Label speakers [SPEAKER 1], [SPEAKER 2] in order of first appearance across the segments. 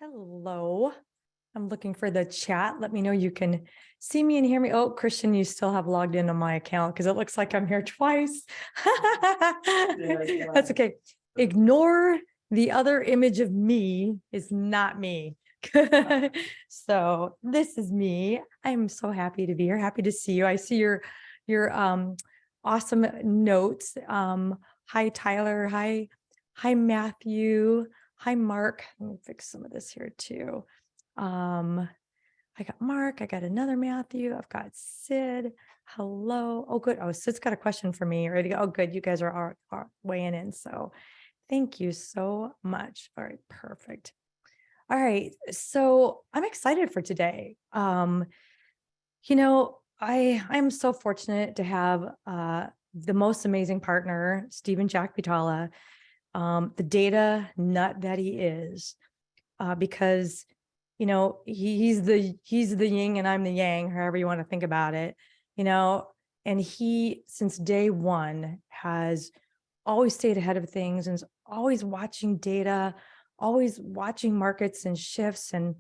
[SPEAKER 1] Hello. I'm looking for the chat. Let me know you can see me and hear me. Oh, Christian, you still have logged in on my account because it looks like I'm here twice. That's okay. Ignore the other image of me is not me. So this is me. I'm so happy to be here. Happy to see you. I see your awesome notes. Hi, Tyler. Hi, Matthew. Hi, Mark. Let me fix some of this here too. I got Mark. I got another Matthew. I've got Sid. Hello. Oh, good. Oh, Sid's got a question for me. Ready to go? Oh, good. You guys are weighing in. So thank you so much. All right. Perfect. All right. So I'm excited for today. I'm so fortunate to have the most amazing partner, Stephen Jack Pitala, the data nut that he is, because he's the yin and I'm the yang, however you want to think about it, and he since day one has always stayed ahead of things and is always watching data, always watching markets and shifts. And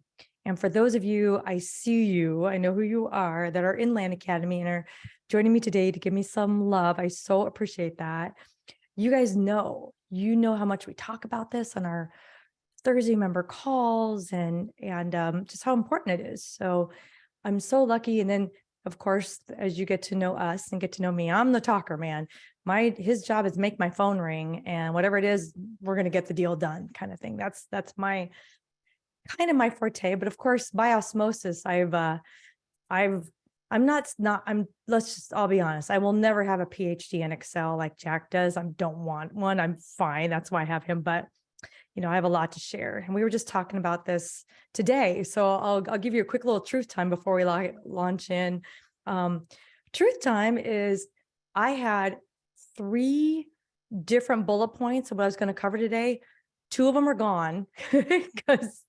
[SPEAKER 1] for those of you, I see you, I know who you are, that are in Land Academy and are joining me today to give me some love. I so appreciate that. You guys know, how much we talk about this on our Thursday member calls and just how important it is. So I'm so lucky. And then of course, as you get to know us and get to know me, I'm the talker, man. His job is make my phone ring, and whatever it is, we're going to get the deal done, kind of thing. That's my kind of my forte. But of course, by osmosis, let's just, I'll be honest. I will never have a PhD in Excel like Jack does. I don't want one. I'm fine. That's why I have him. But I have a lot to share, and we were just talking about this today. So I'll give you a quick little truth time before we launch in. Truth time is I had 3 different bullet points of what I was going to cover today. 2 of them are gone because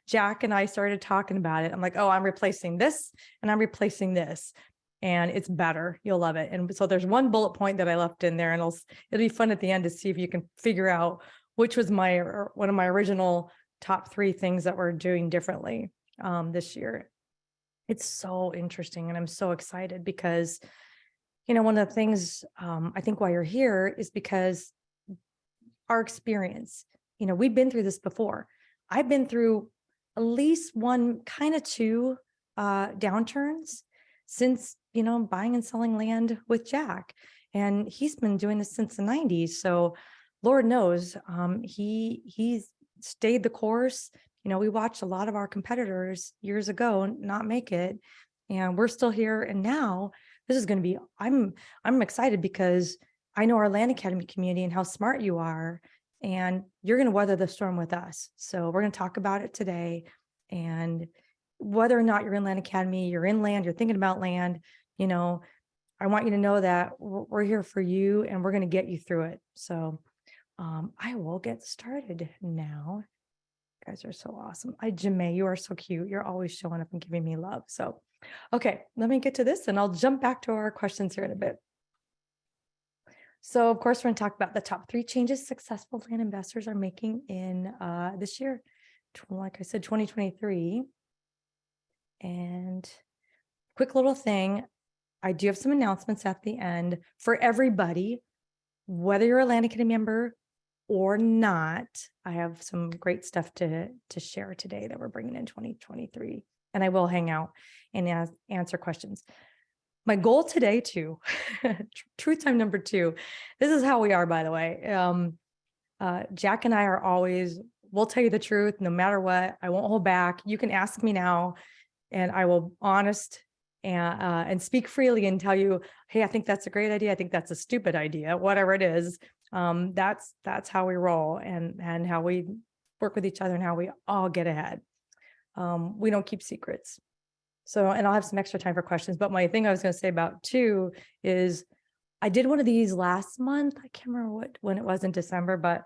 [SPEAKER 1] Jack and I started talking about it. I'm like, oh, I'm replacing this and I'm replacing this, and it's better. You'll love it. And so there's 1 bullet point that I left in there, and it'll be fun at the end to see if you can figure out which was one of my original top 3 things that we're doing differently this year. It's so interesting, and I'm so excited because, one of the things I think why you're here is because our experience. We've been through this before. I've been through at least 1, kind of 2 downturns since, buying and selling land with Jack. And he's been doing this since the 90s. So Lord knows, he's stayed the course. We watched a lot of our competitors years ago not make it, and we're still here. And now this is going to be, I'm excited because I know our Land Academy community and how smart you are, and you're going to weather the storm with us. So we're going to talk about it today. And whether or not you're in Land Academy, you're in land, you're thinking about land, I want you to know that we're here for you, and we're going to get you through it. So I will get started now. You guys are so awesome. Jamae, you are so cute. You're always showing up and giving me love. So, okay, let me get to this, and I'll jump back to our questions here in a bit. So, of course, we're going to talk about the top 3 changes successful land investors are making in this year, like I said, 2023. And quick little thing, I do have some announcements at the end for everybody, whether you're a Land Academy member or not. I have some great stuff to share today that we're bringing in 2023, and I will hang out and answer questions. My goal today too, truth time number 2, this is how we are, by the way. Jack and I are always, we'll tell you the truth no matter what. I won't hold back. You can ask me now, and I will honest and speak freely and tell you, hey, I think that's a great idea. I think that's a stupid idea, whatever it is. That's how we roll, and how we work with each other, and how we all get ahead. We don't keep secrets. So, and I'll have some extra time for questions, but my thing I was going to say about 2 is I did one of these last month. I can't remember when it was in December, but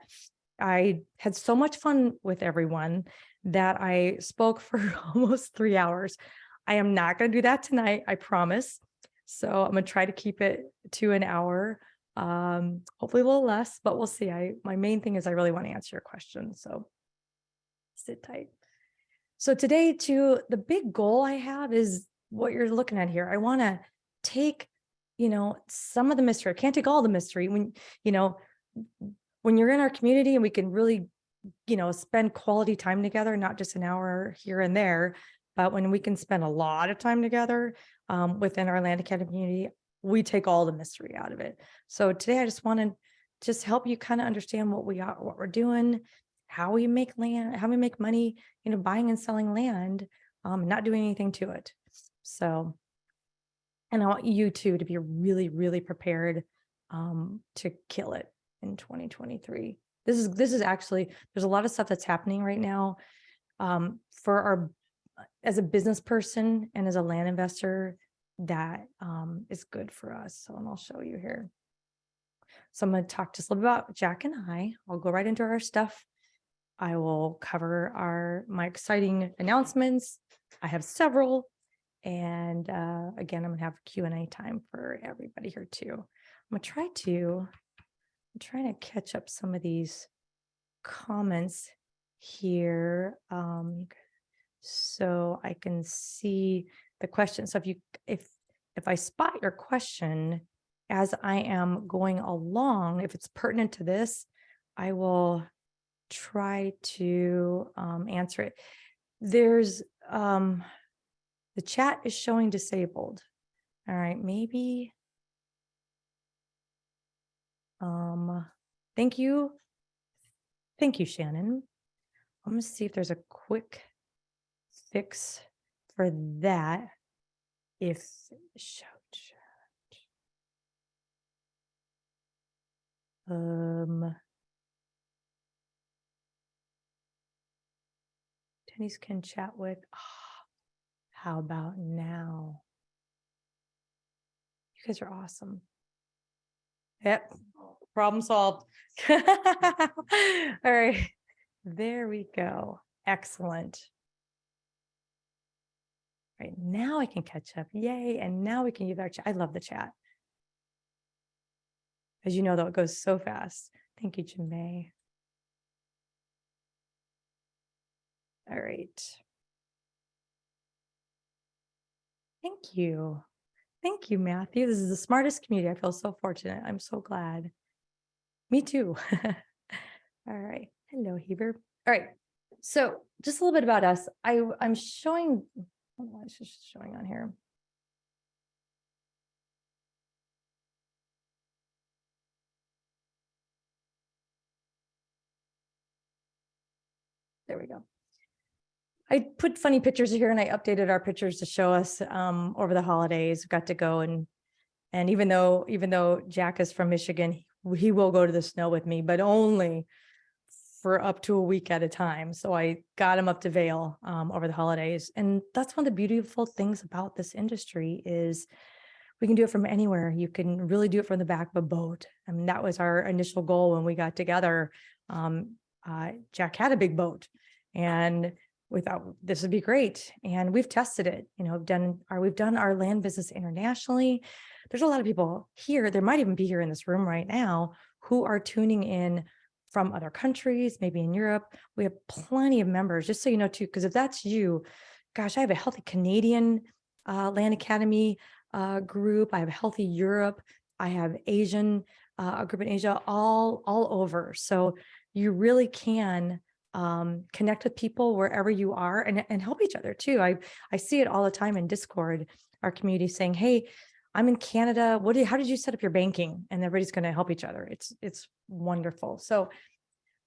[SPEAKER 1] I had so much fun with everyone that I spoke for almost 3 hours. I am not going to do that tonight, I promise. So I'm going to try to keep it to an hour, hopefully a little less, but we'll see. My main thing is I really want to answer your questions. So sit tight. So today too, the big goal I have is what you're looking at here. I want to take, some of the mystery. I can't take all the mystery when you're in our community and we can really, spend quality time together, not just an hour here and there, but when we can spend a lot of time together within our Land Academy community, we take all the mystery out of it. So today I just want to just help you kind of understand what we're doing, how we make land, how we make money, buying and selling land, not doing anything to it. So, and I want you too to be really, really prepared to kill it in 2023. This is actually, there's a lot of stuff that's happening right now as a business person and as a land investor that is good for us. So, and I'll show you here. So I'm going to talk just a little bit about Jack and I'll go right into our stuff. I will cover my exciting announcements. I have several. And again, I'm going to have Q&A time for everybody here too. I'm trying to catch up some of these comments here so I can see the question. So if I spot your question as I am going along, if it's pertinent to this, I will try to answer it. There's the chat is showing disabled. All right, maybe. Thank you. Thank you, Shannon. I'm going to see if there's a quick fix for that. If show chat. Denny's can chat with. How about now? You guys are awesome. Yep. Problem solved. All right. There we go. Excellent. All right. Now I can catch up. Yay. And now we can use our chat. I love the chat. As you know, though, it goes so fast. Thank you, Jimay. All right. Thank you. Thank you, Matthew. This is the smartest community. I feel so fortunate. I'm so glad. Me too. All right. Hello, Heber. All right. So just a little bit about us. I'm showing, it's just showing on here. There we go. I put funny pictures here and I updated our pictures to show us over the holidays. Got to go and even though Jack is from Michigan, he will go to the snow with me, but only for up to a week at a time. So I got him up to Vail over the holidays. And that's one of the beautiful things about this industry is we can do it from anywhere. You can really do it from the back of a boat. I mean, that was our initial goal when we got together. Jack had a big boat and we thought this would be great. And we've tested it, we've done our land business internationally. There's a lot of people here, there might even be here in this room right now, who are tuning in from other countries, maybe in Europe. We have plenty of members, just so you know too, because if that's you, gosh, I have a healthy Canadian Land Academy group. I have a healthy Europe. I have Asian, a group in Asia, all over. So you really can connect with people wherever you are and help each other too. I see it all the time in Discord, our community saying, hey, I'm in Canada. How did you set up your banking? And everybody's going to help each other. It's wonderful. So,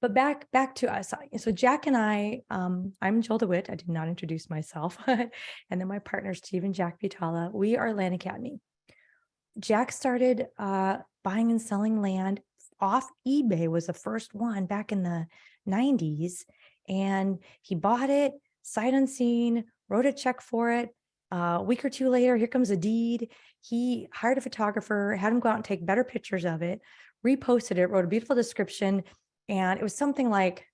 [SPEAKER 1] but back to us. So Jack and I'm Jill DeWitt. I did not introduce myself. And then my partner, Steve and Jack Vitala, we are Land Academy. Jack started buying and selling land off eBay, was the first one back in the 90s. And he bought it sight unseen, wrote a check for it. A week or two later, here comes a deed. He hired a photographer, had him go out and take better pictures of it, reposted it, wrote a beautiful description. And it was something like,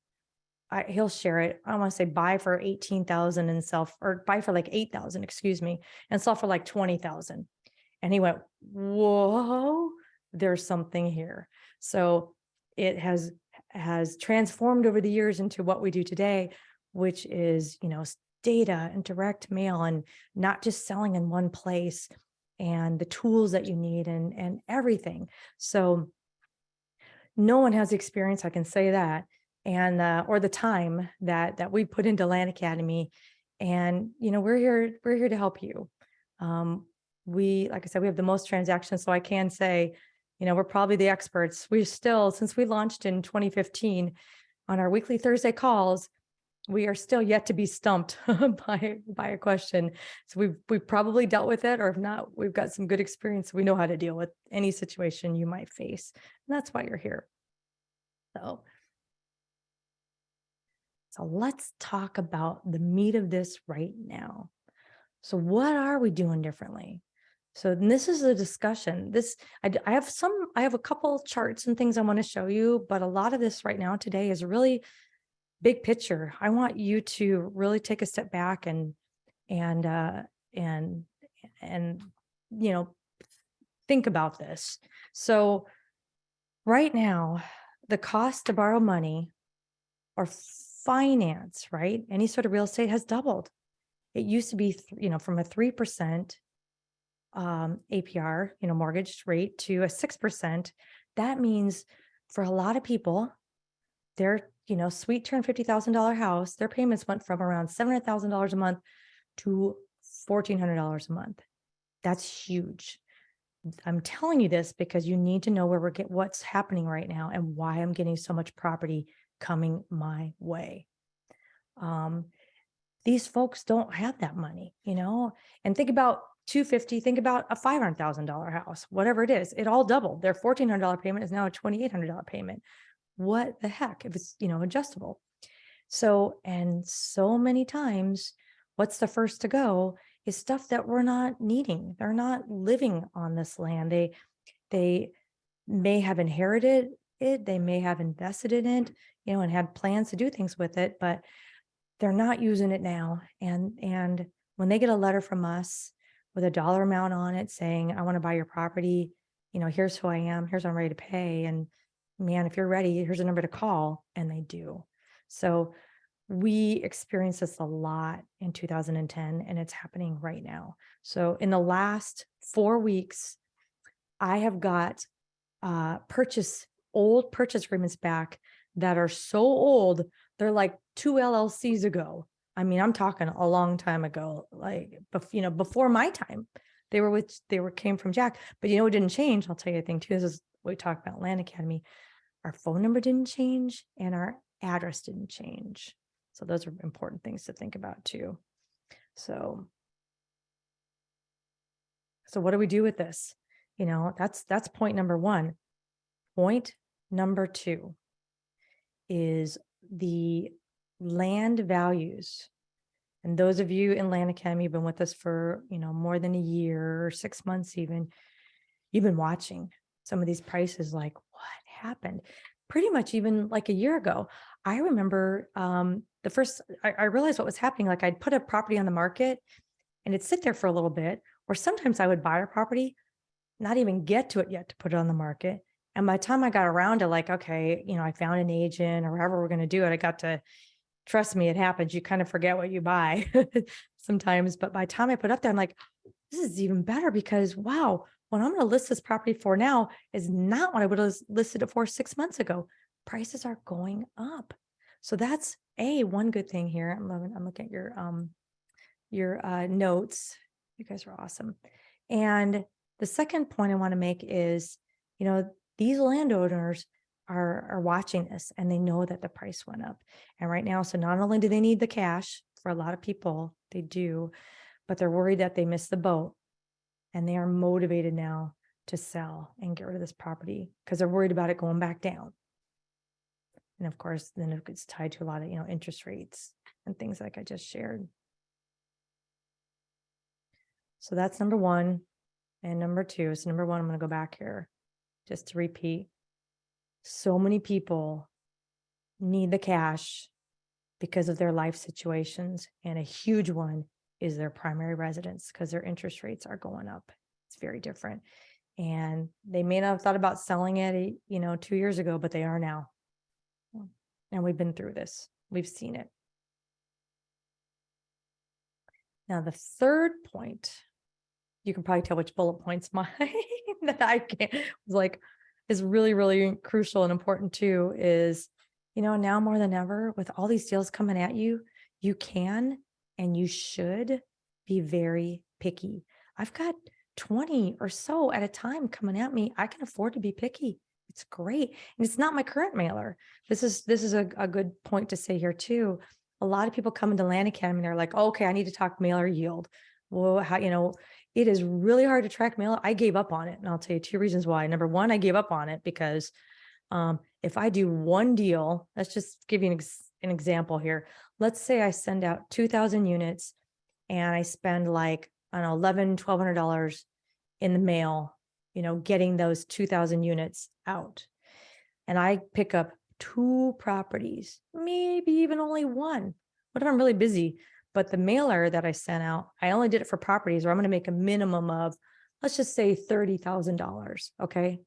[SPEAKER 1] he'll share it. I want to say buy for 18,000 and sell, or buy for like 8,000, excuse me, and sell for like 20,000. And he went, whoa, there's something here. So it has transformed over the years into what we do today, which is, data and direct mail and not just selling in one place, and the tools that you need and everything. So no one has experience, I can say that, and or the time that we put into Land Academy. And we're here to help you. We, like I said, we have the most transactions, so I can say, we're probably the experts. We still, since we launched in 2015 on our weekly Thursday calls, we are still yet to be stumped by a question. So we've probably dealt with it, or if not, we've got some good experience. We know how to deal with any situation you might face. And that's why you're here. So let's talk about the meat of this right now. So what are we doing differently? So this is a discussion. I have a couple charts and things I want to show you, but a lot of this right now today is really big picture. I want you to really take a step back and think about this. So right now, the cost to borrow money or finance, right? Any sort of real estate has doubled. It used to be, from a 3% APR, mortgage rate to a 6%. That means for a lot of people, their, sweet turn $50,000 house, their payments went from around $700,000 a month to $1,400 a month. That's huge. I'm telling you this because you need to know what's happening right now and why I'm getting so much property coming my way. These folks don't have that money, and think about 250, think about a $500,000 house, whatever it is, it all doubled. Their $1,400 payment is now a $2,800 payment. What the heck if it's, adjustable? So many times what's the first to go is stuff that we're not needing. They're not living on this land. They may have inherited it. They may have invested in it, and had plans to do things with it, but they're not using it now. And when they get a letter from us with a dollar amount on it saying, I want to buy your property, here's who I am, here's what I'm ready to pay. And man, if you're ready, here's a number to call. And they do. So we experienced this a lot in 2010, and it's happening right now. So in the last 4 weeks, I have got old purchase agreements back that are so old, they're like 2 LLCs ago. I mean, I'm talking a long time ago, like, before my time. Came from Jack, but it didn't change. I'll tell you a thing too. This is what we talk about Land Academy. Our phone number didn't change and our address didn't change. So those are important things to think about too. So what do we do with this? That's point number one. Point number two is the land values. And those of you in Land Academy have been with us for, more than a year or 6 months even. You've been watching some of these prices, like what happened? Pretty much even like a year ago. I remember I realized what was happening. Like I'd put a property on the market and it'd sit there for a little bit, or sometimes I would buy a property, not even get to it yet to put it on the market. And by the time I got around to like, okay, I found an agent or however we're going to do it, I got to, trust me, it happens. You kind of forget what you buy sometimes. But by the time I put up there, I'm like, this is even better because wow, what I'm going to list this property for now is not what I would have listed it for 6 months ago. Prices are going up. So that's one good thing here. I'm looking at your notes. You guys are awesome. And the second point I want to make is, these landowners are watching this and they know that the price went up. And right now, so not only do they need the cash, for a lot of people, they do, but they're worried that they missed the boat. And they are motivated now to sell and get rid of this property because they're worried about it going back down. And of course, then it gets tied to a lot of, interest rates and things like I just shared. So that's number one. And number two, so number one, I'm going to go back here just to repeat. So many people need the cash because of their life situations. And a huge one is their primary residence because their interest rates are going up. It's very different. And they may not have thought about selling it, 2 years ago, but they are now. And we've been through this. We've seen it. Now, the third point, you can probably tell which bullet points mine that I can't like is really, really crucial and important too, is, now more than ever, with all these deals coming at you, you can and you should be very picky. I've got 20 or so at a time coming at me. I can afford to be picky. It's great. And it's not my current mailer. This is a good point to say here too. A lot of people come into Land Academy and they're like, oh, okay, I need to talk mailer yield. Well, it is really hard to track mailer. I gave up on it. And I'll tell you 2 reasons why. Number one, I gave up on it because if I do one deal, let's just give you an example here. Let's say I send out 2,000 units and I spend like, I don't know, $1,200 in the mail, getting those 2,000 units out. And I pick up 2 properties, maybe even only one. What if I'm really busy? But the mailer that I sent out, I only did it for properties where I'm going to make a minimum of, let's just say $30,000. Okay.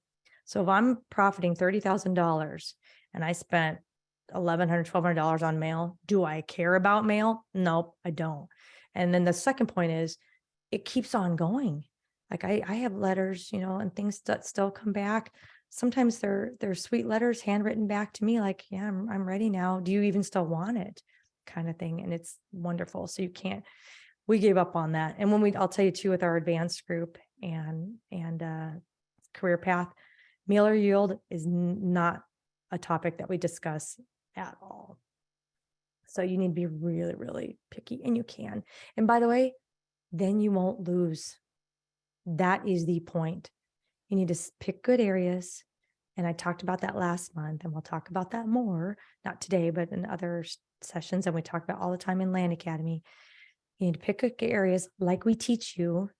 [SPEAKER 1] So if I'm profiting $30,000 and I spent $1,100, $1,200 on mail, do I care about mail? Nope, I don't. And then the second point is it keeps on going. Like I have letters, and things that still come back. Sometimes they're sweet letters handwritten back to me like, yeah, I'm ready now. Do you even still want it? Kind of thing. And it's wonderful. So we gave up on that. And I'll tell you too, with our advanced group and career path, mailer yield is not a topic that we discuss at all. So you need to be really, really picky, and you can. And by the way, then you won't lose. That is the point. You need to pick good areas. And I talked about that last month, and we'll talk about that more, not today, but in other sessions. And we talk about all the time in Land Academy. You need to pick good areas like we teach you.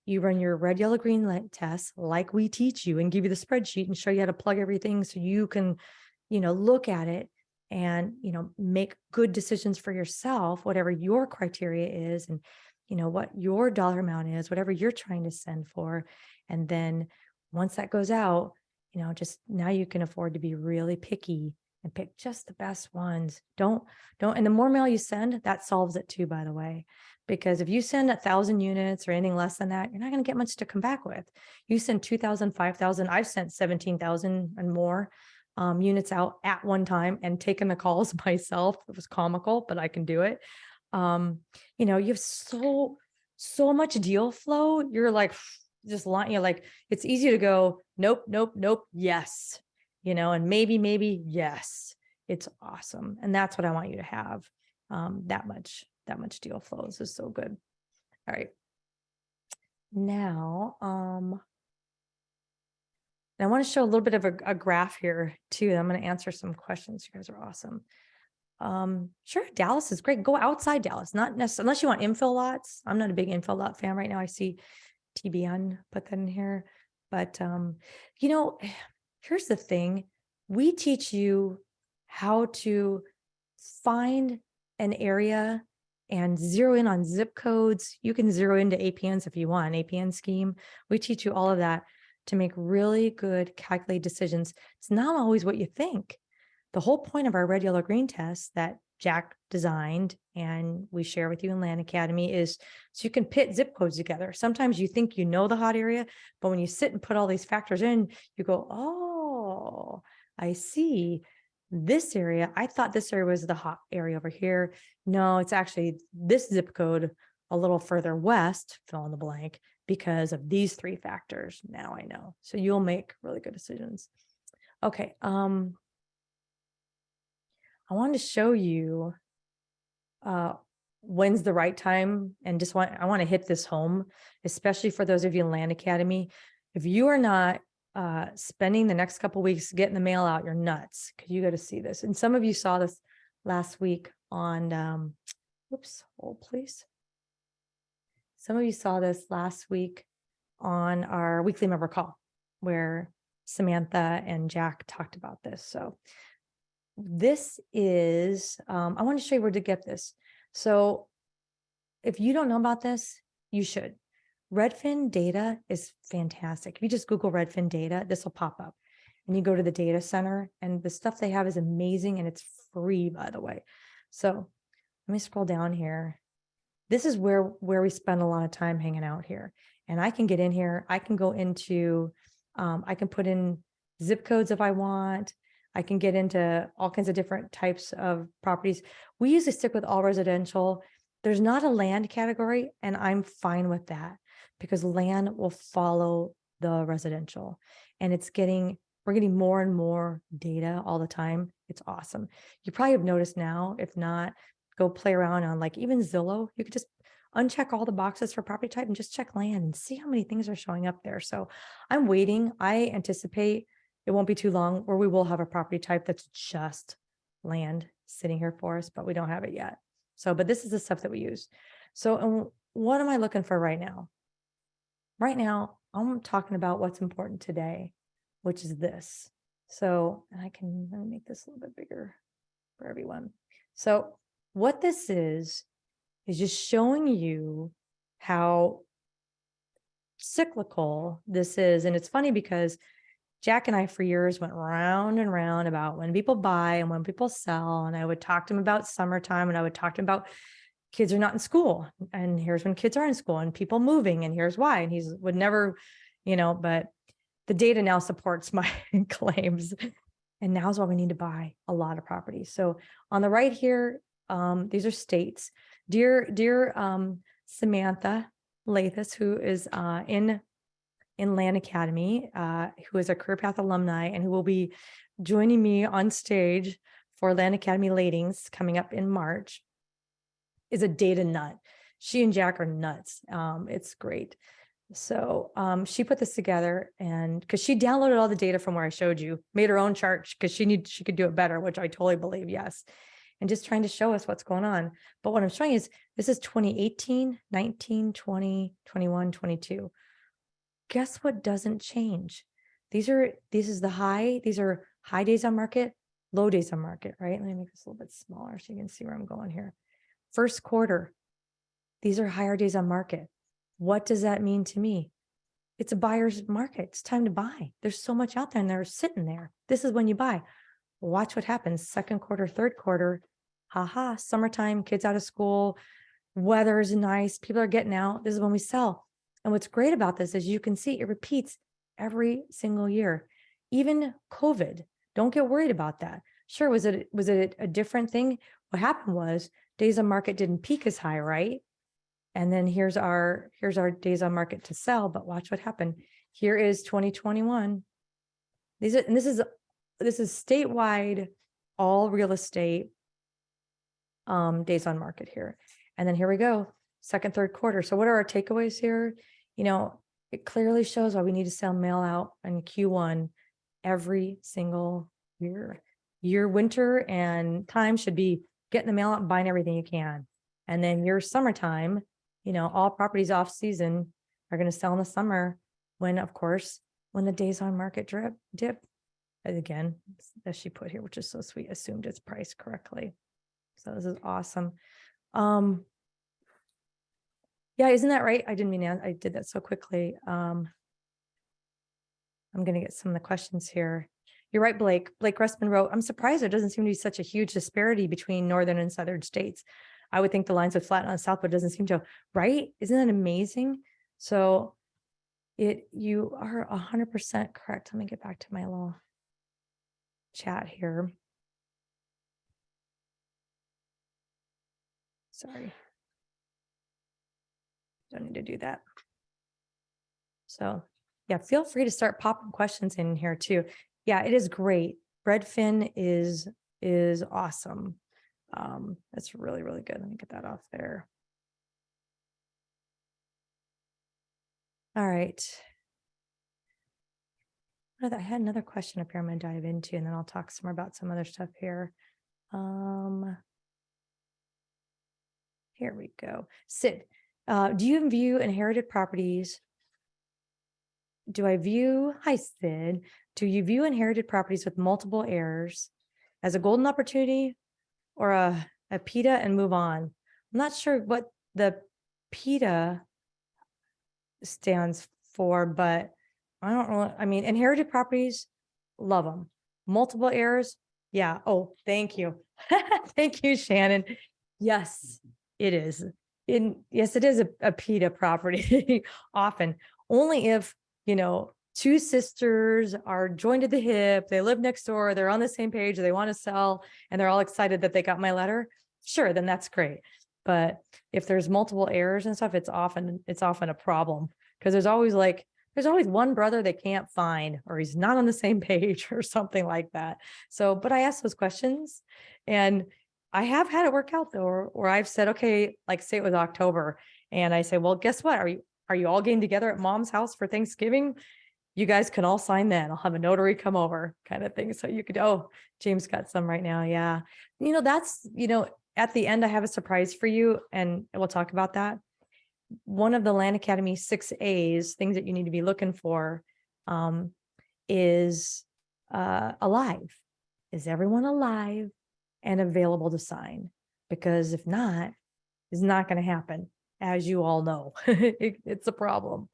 [SPEAKER 1] You run your red, yellow, green light test like we teach you and give you the spreadsheet and show you how to plug everything so you can, look at it and, make good decisions for yourself, whatever your criteria is and, what your dollar amount is, whatever you're trying to send for. And then once that goes out, just now you can afford to be really picky and pick just the best ones. Don't, and the more mail you send, that solves it too, by the way, because if you send 1,000 units or anything less than that, you're not going to get much to come back with. You send 2,000, 5,000, I've sent 17,000 and more units out at one time and taken the calls myself. It was comical, but I can do it. You have so much deal flow. You're like, just like, it's easy to go, nope, nope, nope. Yes. And maybe, yes, it's awesome. And that's what I want you to have. That much deal flow. This is so good. All right. Now, I want to show a little bit of a graph here too. I'm going to answer some questions. You guys are awesome. Sure. Dallas is great. Go outside Dallas, not necessarily unless you want infill lots. I'm not a big infill lot fan right now. I see TBN put that in here, but, here's the thing. We teach you how to find an area and zero in on zip codes. You can zero into APNs if you want, APN scheme. We teach you all of that to make really good calculated decisions. It's not always what you think. The whole point of our red, yellow, green test that Jack designed and we share with you in Land Academy is so you can pit zip codes together. Sometimes you think you know the hot area, but when you sit and put all these factors in, you go, oh, I see this area. I thought this area was the hot area over here. No, it's actually this zip code a little further west, fill in the blank, because of these 3 factors. Now I know. So you'll make really good decisions. Okay. I wanted to show you when's the right time, and I want to hit this home, especially for those of you in Land Academy. If you are not spending the next couple of weeks getting the mail out, you're nuts, because you got to see this. And some of you saw this last week on, hold please. Some of you saw this last week on our weekly member call where Samantha and Jack talked about this. So this is, I want to show you where to get this. So if you don't know about this, you should. Redfin data is fantastic. If you just Google Redfin data, this will pop up and you go to the data center and the stuff they have is amazing and it's free, by the way. So let me scroll down here. this is where we spend a lot of time hanging out here. And I can get in here. I can go into, I can put in zip codes if I want. I can get into all kinds of different types of properties. We usually stick with all residential. There's not a land category, and I'm fine with that because land will follow the residential, and we're getting more and more data all the time. It's awesome. You probably have noticed now, if not, go play around on like even Zillow. You could just uncheck all the boxes for property type and just check land and see how many things are showing up there. So I'm waiting. I anticipate it won't be too long where we will have a property type that's just land sitting here for us, but we don't have it yet. So, but this is the stuff that we use. So, and what am I looking for right now? Right now, I'm talking about what's important today, which is this. So let me make this a little bit bigger for everyone. So what this is just showing you how cyclical this is. And it's funny because Jack and I for years went round and round about when people buy and when people sell. And I would talk to him about summertime, and I would talk to him about kids are not in school. And here's when kids are in school and people moving, and here's why. And he would never, but the data now supports my claims. And now's why we need to buy a lot of properties. So on the right here, these are states. Dear Samantha Lathis, who is in Land Academy, who is a Career Path alumni and who will be joining me on stage for Land Academy Latings coming up in March, is a data nut. She and Jack are nuts. It's great. So she put this together, and because she downloaded all the data from where I showed you, made her own chart because she could do it better, which I totally believe, yes. And just trying to show us what's going on. But what I'm showing is this is 2018, 19, 20, 21, 22. Guess what doesn't change? These are high days on market, low days on market, right? Let me make this a little bit smaller so you can see where I'm going here. First quarter, these are higher days on market. What does that mean to me? It's a buyer's market. It's time to buy. There's so much out there and they're sitting there. This is when you buy. Watch what happens. Second quarter, third quarter, summertime, kids out of school, weather is nice, people are getting out. This is when we sell. And what's great about this is you can see it repeats every single year. Even COVID, don't get worried about that. Sure, was it a different thing? What happened was days on market didn't peak as high, right? And then here's our days on market to sell, but watch what happened. Here is 2021. This is statewide, all real estate days on market here. And then here we go, second, third quarter. So what are our takeaways here? It clearly shows why we need to sell mail out in Q1 every single year. Your winter and time should be getting the mail out and buying everything you can. And then your summertime, all properties off season are going to sell in the summer when the days on market dip. Again, as she put here, which is so sweet, assumed it's priced correctly. So this is awesome. Yeah, isn't that right? I didn't mean I did that so quickly. I'm going to get some of the questions here. You're right, Blake. Blake Restman wrote, I'm surprised there doesn't seem to be such a huge disparity between northern and southern states. I would think the lines would flatten on the south, but it doesn't seem to, right? Isn't that amazing? So you are 100% correct. Let me get back to my little chat here. Sorry. Don't need to do that. So yeah, feel free to start popping questions in here too. Yeah, it is great. Redfin is awesome. That's really, really good. Let me get that off there. All right. I had another question up here I'm going to dive into, and then I'll talk some more about some other stuff here. Here we go. Sid, do you view inherited properties? Hi, Sid. Do you view inherited properties with multiple heirs as a golden opportunity or a PITA and move on? I'm not sure what the PITA stands for, but I don't know. I mean, inherited properties, love them. Multiple heirs, yeah. Oh, thank you. Thank you, Shannon. Yes, it is. Yes, it is a PETA property often, only if, two sisters are joined at the hip, they live next door, they're on the same page, they want to sell, and they're all excited that they got my letter. Sure, then that's great. But if there's multiple errors and stuff, it's often a problem, because there's always one brother they can't find, or he's not on the same page or something like that. So, but I asked those questions, and I have had it work out though, where I've said, okay, like say it was October, and I say, well, guess what? Are you all getting together at mom's house for Thanksgiving? You guys can all sign then. I'll have a notary come over, kind of thing. So you could, oh, James got some right now. Yeah. That's, at the end, I have a surprise for you, and we'll talk about that. One of the Land Academy 6A's, things that you need to be looking for, is alive. Is everyone alive and available to sign? Because if not, it's not going to happen. As you all know, it's a problem. All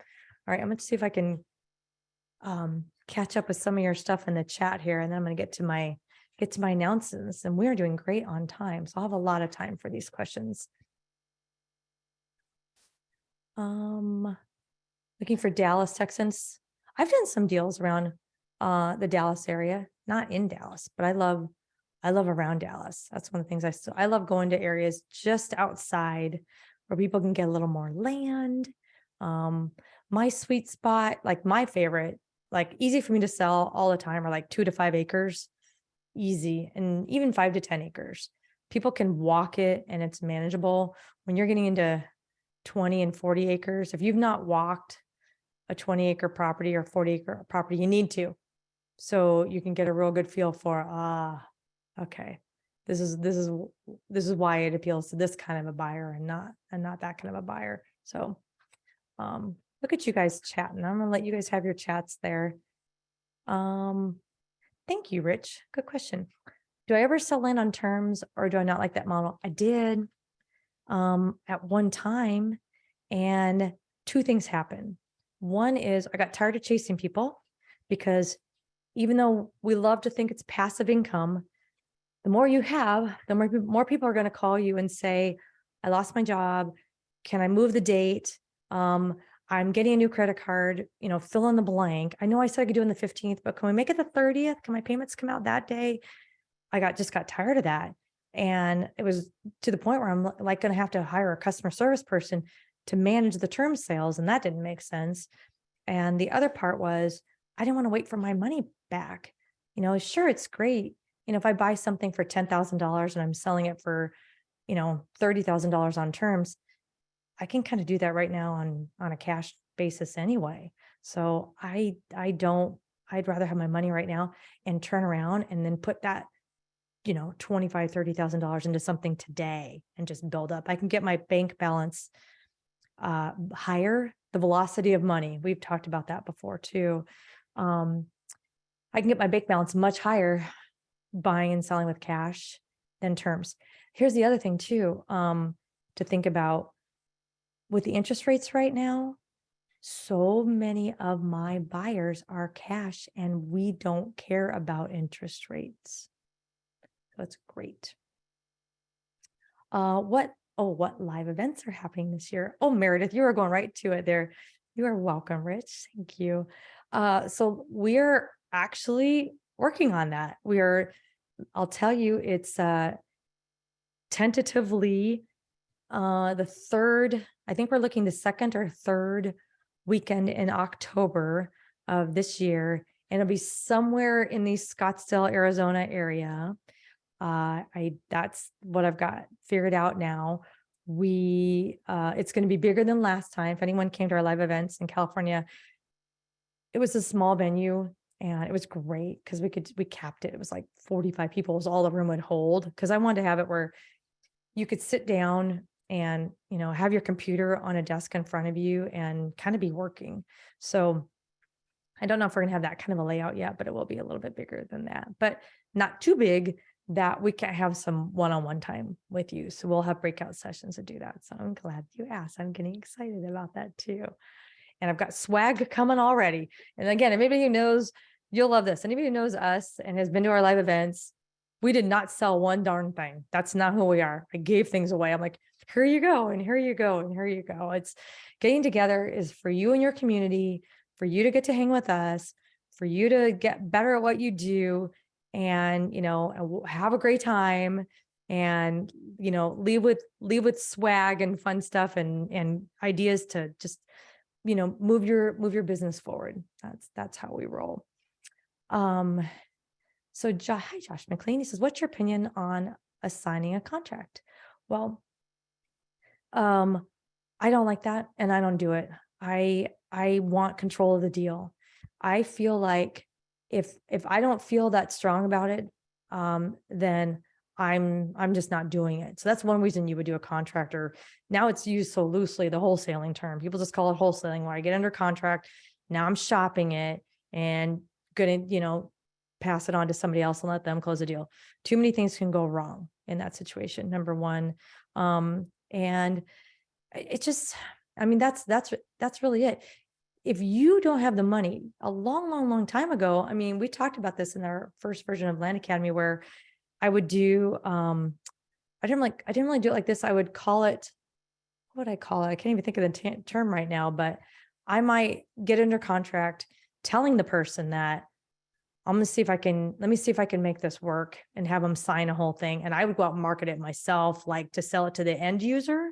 [SPEAKER 1] right, I'm going to see if I can catch up with some of your stuff in the chat here, and then I'm going to get to my announcements. And we're doing great on time, so I'll have a lot of time for these questions. Looking for Dallas, Texans. I've done some deals around the Dallas area, not in Dallas, but I love around Dallas. That's one of the things I love going to areas just outside where people can get a little more land. My sweet spot, like my favorite, like easy for me to sell all the time, are like 2 to 5 acres, easy, and even 5 to 10 acres. People can walk it and it's manageable. When you're getting into 20 and 40 acres, if you've not walked a 20-acre property or 40-acre property, you need to, so you can get a real good feel for, okay, this is why it appeals to this kind of a buyer and not that kind of a buyer. So look at you guys chatting. I'm gonna let you guys have your chats there. Thank you, Rich. Good question. Do I ever sell land on terms, or do I not like that model? I did at one time, and 2 things happened. One is I got tired of chasing people, because even though we love to think it's passive income, the more you have, the more people are going to call you and say, I lost my job. Can I move the date? I'm getting a new credit card, fill in the blank. I know I said I could do it on the 15th, but can we make it the 30th? Can my payments come out that day? I just got tired of that. And it was to the point where I'm like going to have to hire a customer service person to manage the term sales. And that didn't make sense. And the other part was, I didn't want to wait for my money back. Sure, it's great. If I buy something for $10,000 and I'm selling it for, $30,000 on terms, I can kind of do that right now on a cash basis anyway. So I'd rather have my money right now and turn around and then put that, $25,000, $30,000 into something today and just build up. I can get my bank balance higher, the velocity of money. We've talked about that before too. I can get my bank balance much higher buying and selling with cash than terms. Here's the other thing too, to think about with the interest rates right now. So many of my buyers are cash, and we don't care about interest rates. That's great. What live events are happening this year? Oh, Meredith, you are going right to it there. You are welcome, Rich. Thank you. So we're actually working on that. I'll tell you, it's tentatively the third, I think we're looking the second or third weekend in October of this year. And it'll be somewhere in the Scottsdale, Arizona area. That's what I've got figured out now. It's going to be bigger than last time. If anyone came to our live events in California, it was a small venue and it was great because we capped it. It was like 45 people was all the room would hold, because I wanted to have it where you could sit down and, have your computer on a desk in front of you and kind of be working. So I don't know if we're going to have that kind of a layout yet, but it will be a little bit bigger than that, but not too big that we can't have some one-on-one time with you. So we'll have breakout sessions to do that. So I'm glad you asked. I'm getting excited about that too. And I've got swag coming already. And again, anybody who knows, you'll love this. Anybody who knows us and has been to our live events, we did not sell one darn thing. That's not who we are. I gave things away. I'm like, here you go, and here you go, and here you go. It's getting together is for you and your community, for you to get to hang with us, for you to get better at what you do, and have a great time, and leave with swag and fun stuff and ideas to just move your business forward. That's how we roll. So hi, Josh McLean. He says, what's your opinion on assigning a contract? Well, I don't like that, and I don't do it. I want control of the deal. I feel like if I don't feel that strong about it, then I'm just not doing it. So that's one reason you would do a contract. Or now it's used so loosely, the wholesaling term. People just call it wholesaling, where I get under contract. Now I'm shopping it and gonna, pass it on to somebody else and let them close the deal. Too many things can go wrong in that situation, number one. And it just, I mean, that's really it. If you don't have the money, a long time ago, I mean, we talked about this in our first version of Land Academy, where I would do, I didn't really do it like this. I would call it, what would I call it? I can't even think of the term right now, but I might get under contract telling the person that let me see if I can make this work, and have them sign a whole thing. And I would go out and market it myself, like to sell it to the end user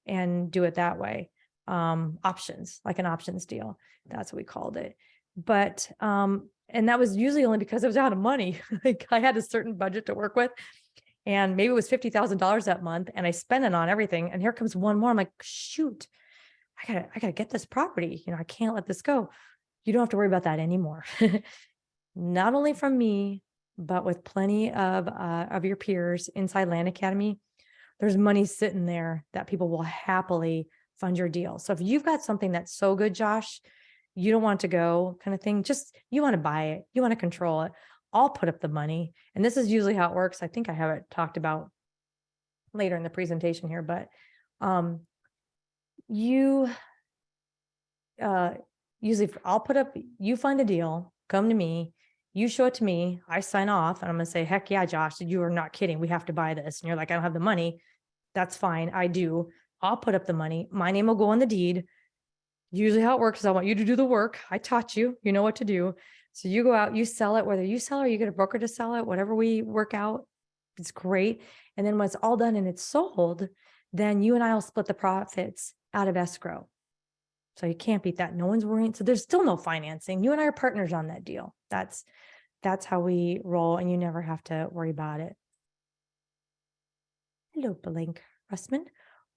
[SPEAKER 1] and do it that way. Options, like an options deal. That's what we called it. But, and that was usually only because I was out of money. Like I had a certain budget to work with, and maybe it was $50,000 that month, and I spent it on everything. And here comes one more. I'm like, shoot, I gotta get this property. I can't let this go. You don't have to worry about that anymore. Not only from me, but with plenty of your peers inside Land Academy. There's money sitting there that people will happily fund your deal. So if you've got something that's so good, Josh, you don't want to go kind of thing, just you want to buy it, you want to control it, I'll put up the money. And this is usually how it works. I think I have it talked about later in the presentation here, but usually I'll put up, you find a deal, come to me, you show it to me, I sign off, and I'm going to say, heck yeah, Josh, you are not kidding. We have to buy this. And you're like, I don't have the money. That's fine. I do. I'll put up the money. My name will go on the deed. Usually how it works is I want you to do the work. I taught you, you know what to do. So you go out, you sell it, whether you sell or you get a broker to sell it, whatever we work out, it's great. And then when it's all done and it's sold, then you and I will split the profits out of escrow. So you can't beat that. No one's worrying. So there's still no financing. You and I are partners on that deal. That's how we roll, and you never have to worry about it. Hello, Blink Russman.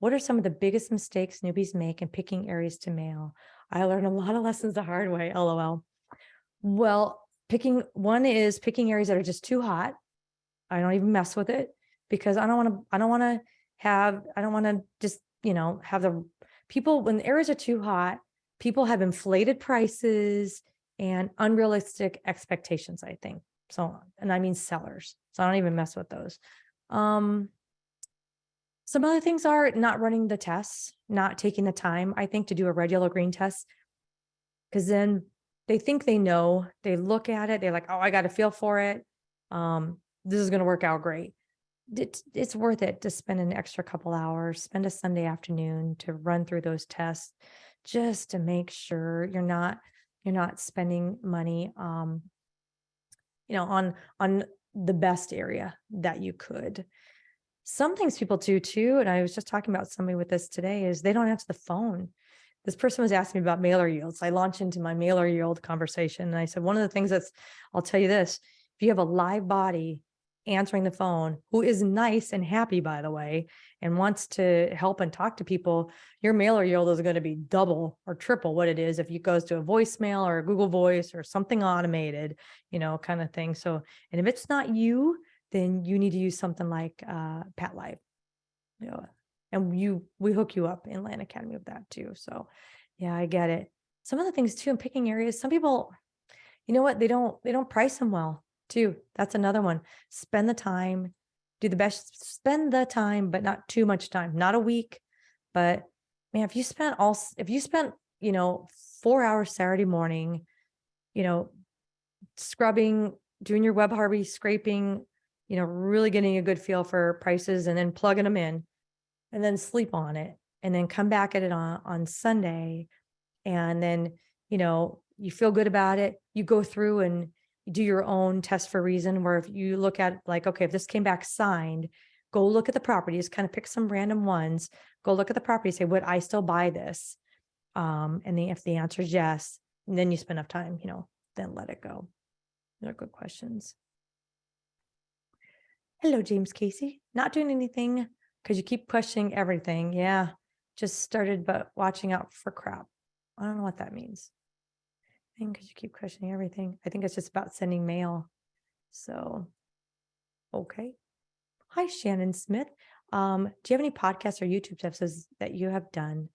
[SPEAKER 1] What are some of the biggest mistakes newbies make in picking areas to mail? I learned a lot of lessons the hard way, LOL. Well, picking areas that are just too hot. I don't even mess with it, because I don't want to just, have the people, when the areas are too hot, people have inflated prices and unrealistic expectations, I think. So, and I mean sellers. So I don't even mess with those. Some other things are not running the tests, not taking the time, I think, to do a red, yellow, green test. Because then they think they know, they look at it, they're like, oh, I got a feel for it. This is going to work out great. It's worth it to spend an extra couple hours, spend a Sunday afternoon to run through those tests, just to make sure you're not spending money, on the best area that you could. Some things people do too, and I was just talking about somebody with this today, is they don't answer the phone. This person was asking me about mailer yields. I launched into my mailer yield conversation, and I said, one of the things I'll tell you this, if you have a live body answering the phone, who is nice and happy, by the way, and wants to help and talk to people, your mailer yield is going to be double or triple what it is if it goes to a voicemail or a Google Voice or something automated, kind of thing. So, and if it's not you, then you need to use something like Pat Live, and we hook you up in Land Academy with that too. So yeah, I get it. Some of the things too in picking areas, some people, you know what, they don't price them well too. That's another one. Spend the time, do the best, spend the time, but not too much time, not a week, but man, if you spent 4 hours Saturday morning, scrubbing, doing your web Harvey, scraping, really getting a good feel for prices, and then plugging them in. and then sleep on it and then come back at it on Sunday. And then, you feel good about it. You go through and do your own test for reason, where if you look at like, okay, if this came back signed, go look at the properties, kind of pick some random ones, go look at the property, say, would I still buy this? And if the answer is yes, and then you spend enough time, then let it go. They're good questions. Hello, James Casey. Not doing anything because you keep questioning everything. Yeah, just started, but watching out for crap. I don't know what that means. Because you keep questioning everything. I think it's just about sending mail. So, okay. Hi, Shannon Smith. Do you have any podcasts or YouTube episodes that you have done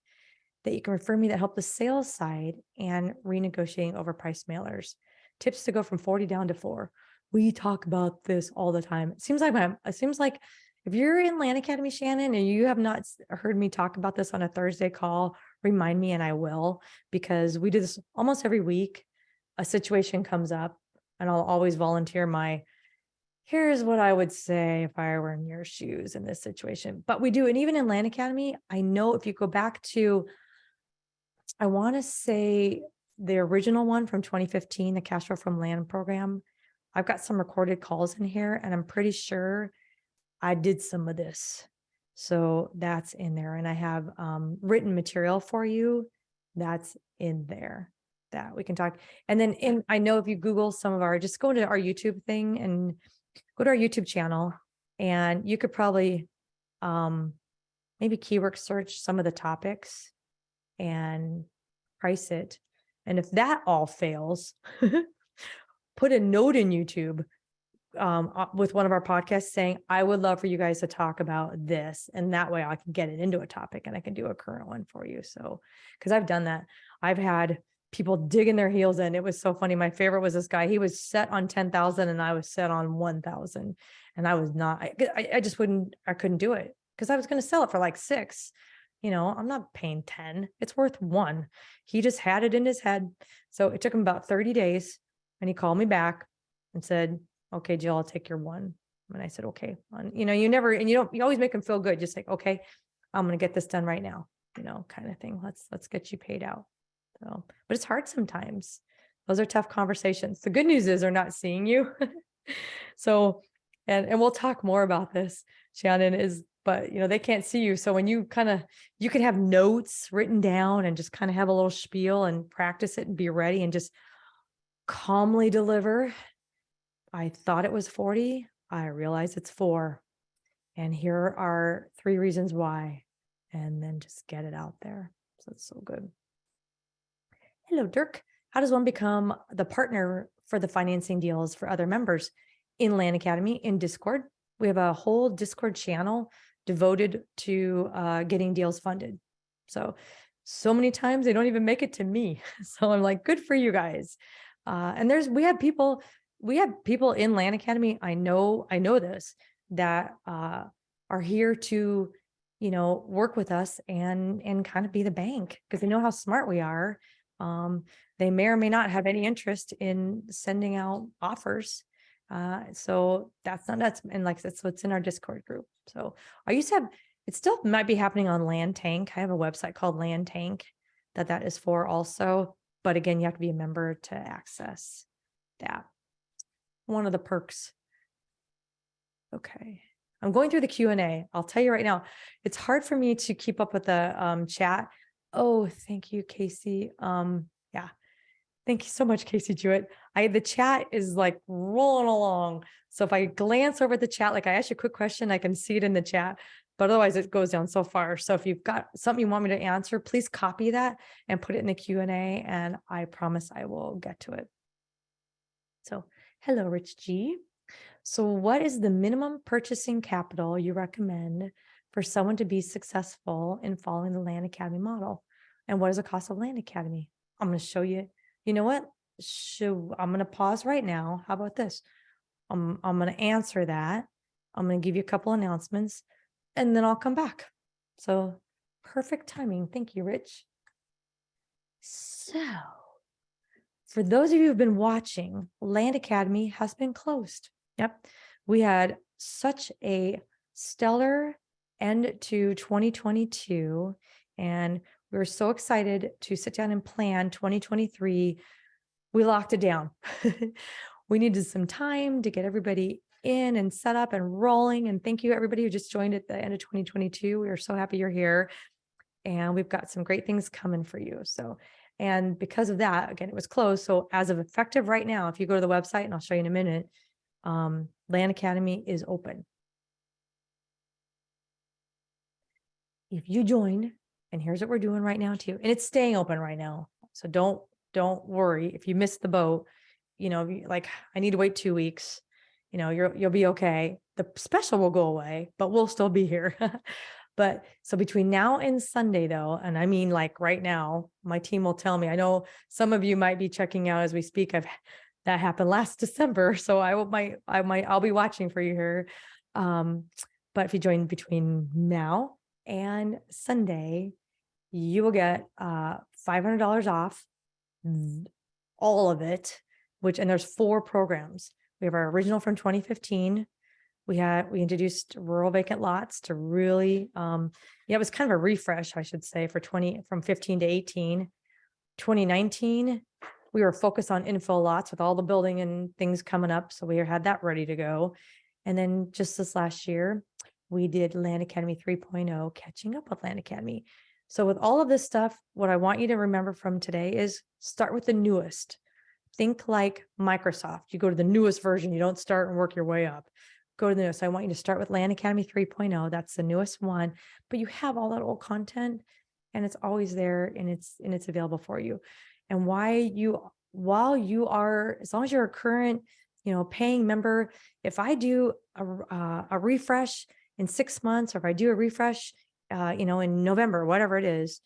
[SPEAKER 1] that you can refer me that help the sales side and renegotiating overpriced mailers? Tips to go from 40 down to 4. We talk about this all the time. It seems like if you're in Land Academy, Shannon, and you have not heard me talk about this on a Thursday call, remind me and I will, because we do this almost every week. A situation comes up and I'll always volunteer here's what I would say if I were in your shoes in this situation. But we do, and even in Land Academy, I know if you go back to, I want to say the original one from 2015, the Cash Flow from Land program, I've got some recorded calls in here and I'm pretty sure I did some of this. So that's in there. And I have written material for you that's in there that we can talk. And then I know if you Google just go to our YouTube thing and go to our YouTube channel, and you could probably maybe keyword search some of the topics and price it. And if that all fails, put a note in YouTube with one of our podcasts saying, I would love for you guys to talk about this. And that way I can get it into a topic and I can do a current one for you. So, because I've done that. I've had people digging their heels in. It was so funny. My favorite was this guy. He was set on 10,000 and I was set on 1,000. And I was not, I just I couldn't do it because I was going to sell it for like 6. I'm not paying 10. It's worth 1. He just had it in his head. So it took him about 30 days and he called me back and said, okay, Jill, I'll take your 1. And I said, okay. You always make them feel good. Just like, okay, I'm going to get this done right now, kind of thing. Let's get you paid out. So, but it's hard sometimes. Those are tough conversations. The good news is they're not seeing you. So, and we'll talk more about this, Shannon, but they can't see you. So when you can have notes written down and just kind of have a little spiel and practice it and be ready and just calmly deliver. I thought it was 40. I realized it's 4. And here are 3 reasons why. And then just get it out there. So it's so good. Hello, Dirk. How does one become the partner for the financing deals for other members in Land Academy in Discord? We have a whole Discord channel devoted to getting deals funded. So many times they don't even make it to me. So I'm like, good for you guys. And we have people in Land Academy. I know this, that are here to, work with us and kind of be the bank because they know how smart we are. They may or may not have any interest in sending out offers. So that's not nuts. And so it's in our Discord group. So I used to have, it still might be happening on Land Tank. I have a website called Land Tank that is for also. But again, you have to be a member to access that. One of the perks. Okay. I'm going through the Q&A. I'll tell you right now, it's hard for me to keep up with the chat. Oh, thank you, Casey. Yeah. Thank you so much, Casey Jewett. The chat is like rolling along. So if I glance over at the chat, like I ask you a quick question, I can see it in the chat, but otherwise it goes down so far. So if you've got something you want me to answer, please copy that and put it in the Q&A and I promise I will get to it. So hello, Rich G. So what is the minimum purchasing capital you recommend for someone to be successful in following the Land Academy model? And what is the cost of Land Academy? I'm going to show you. You know what? I'm going to pause right now. How about this? I'm going to answer that. I'm going to give you a couple announcements and then I'll come back. So perfect timing. Thank you, Rich. So for those of you who've been watching, Land Academy has been closed. Yep. We had such a stellar end to 2022. And we were so excited to sit down and plan 2023. We locked it down. We needed some time to get everybody in and set up and rolling. And thank you, everybody who just joined at the end of 2022. We are so happy you're here. And we've got some great things coming for you. So, and because of that, again, it was closed. So as of effective right now, if you go to the website, and I'll show you in a minute, Land Academy is open. If you join, and here's what we're doing right now too, and it's staying open right now. So don't worry if you missed the boat, like I need to wait 2 weeks, you'll be okay. The special will go away, but we'll still be here. But so between now and Sunday though, and I mean, like right now, my team will tell me, I know some of you might be checking out as we speak. That happened last December. So I'll be watching for you here. But if you join between now and Sunday, you will get $500 off all of it, and there's 4 programs. We have our original from 2015. We introduced rural vacant lots to really, it was kind of a refresh, I should say, from 15 to 18. 2019, we were focused on infill lots with all the building and things coming up. So we had that ready to go. And then just this last year, we did Land Academy 3.0, catching up with Land Academy. So with all of this stuff, what I want you to remember from today is start with the newest. Think like Microsoft. You go to the newest version. You don't start and work your way up. Go to the newest. I want you to start with Land Academy 3.0. That's the newest one, but you have all that old content and it's always there and it's available for you. And as long as you're a current, paying member, if I do a refresh in 6 months, or if I do a refresh, in November, whatever it is,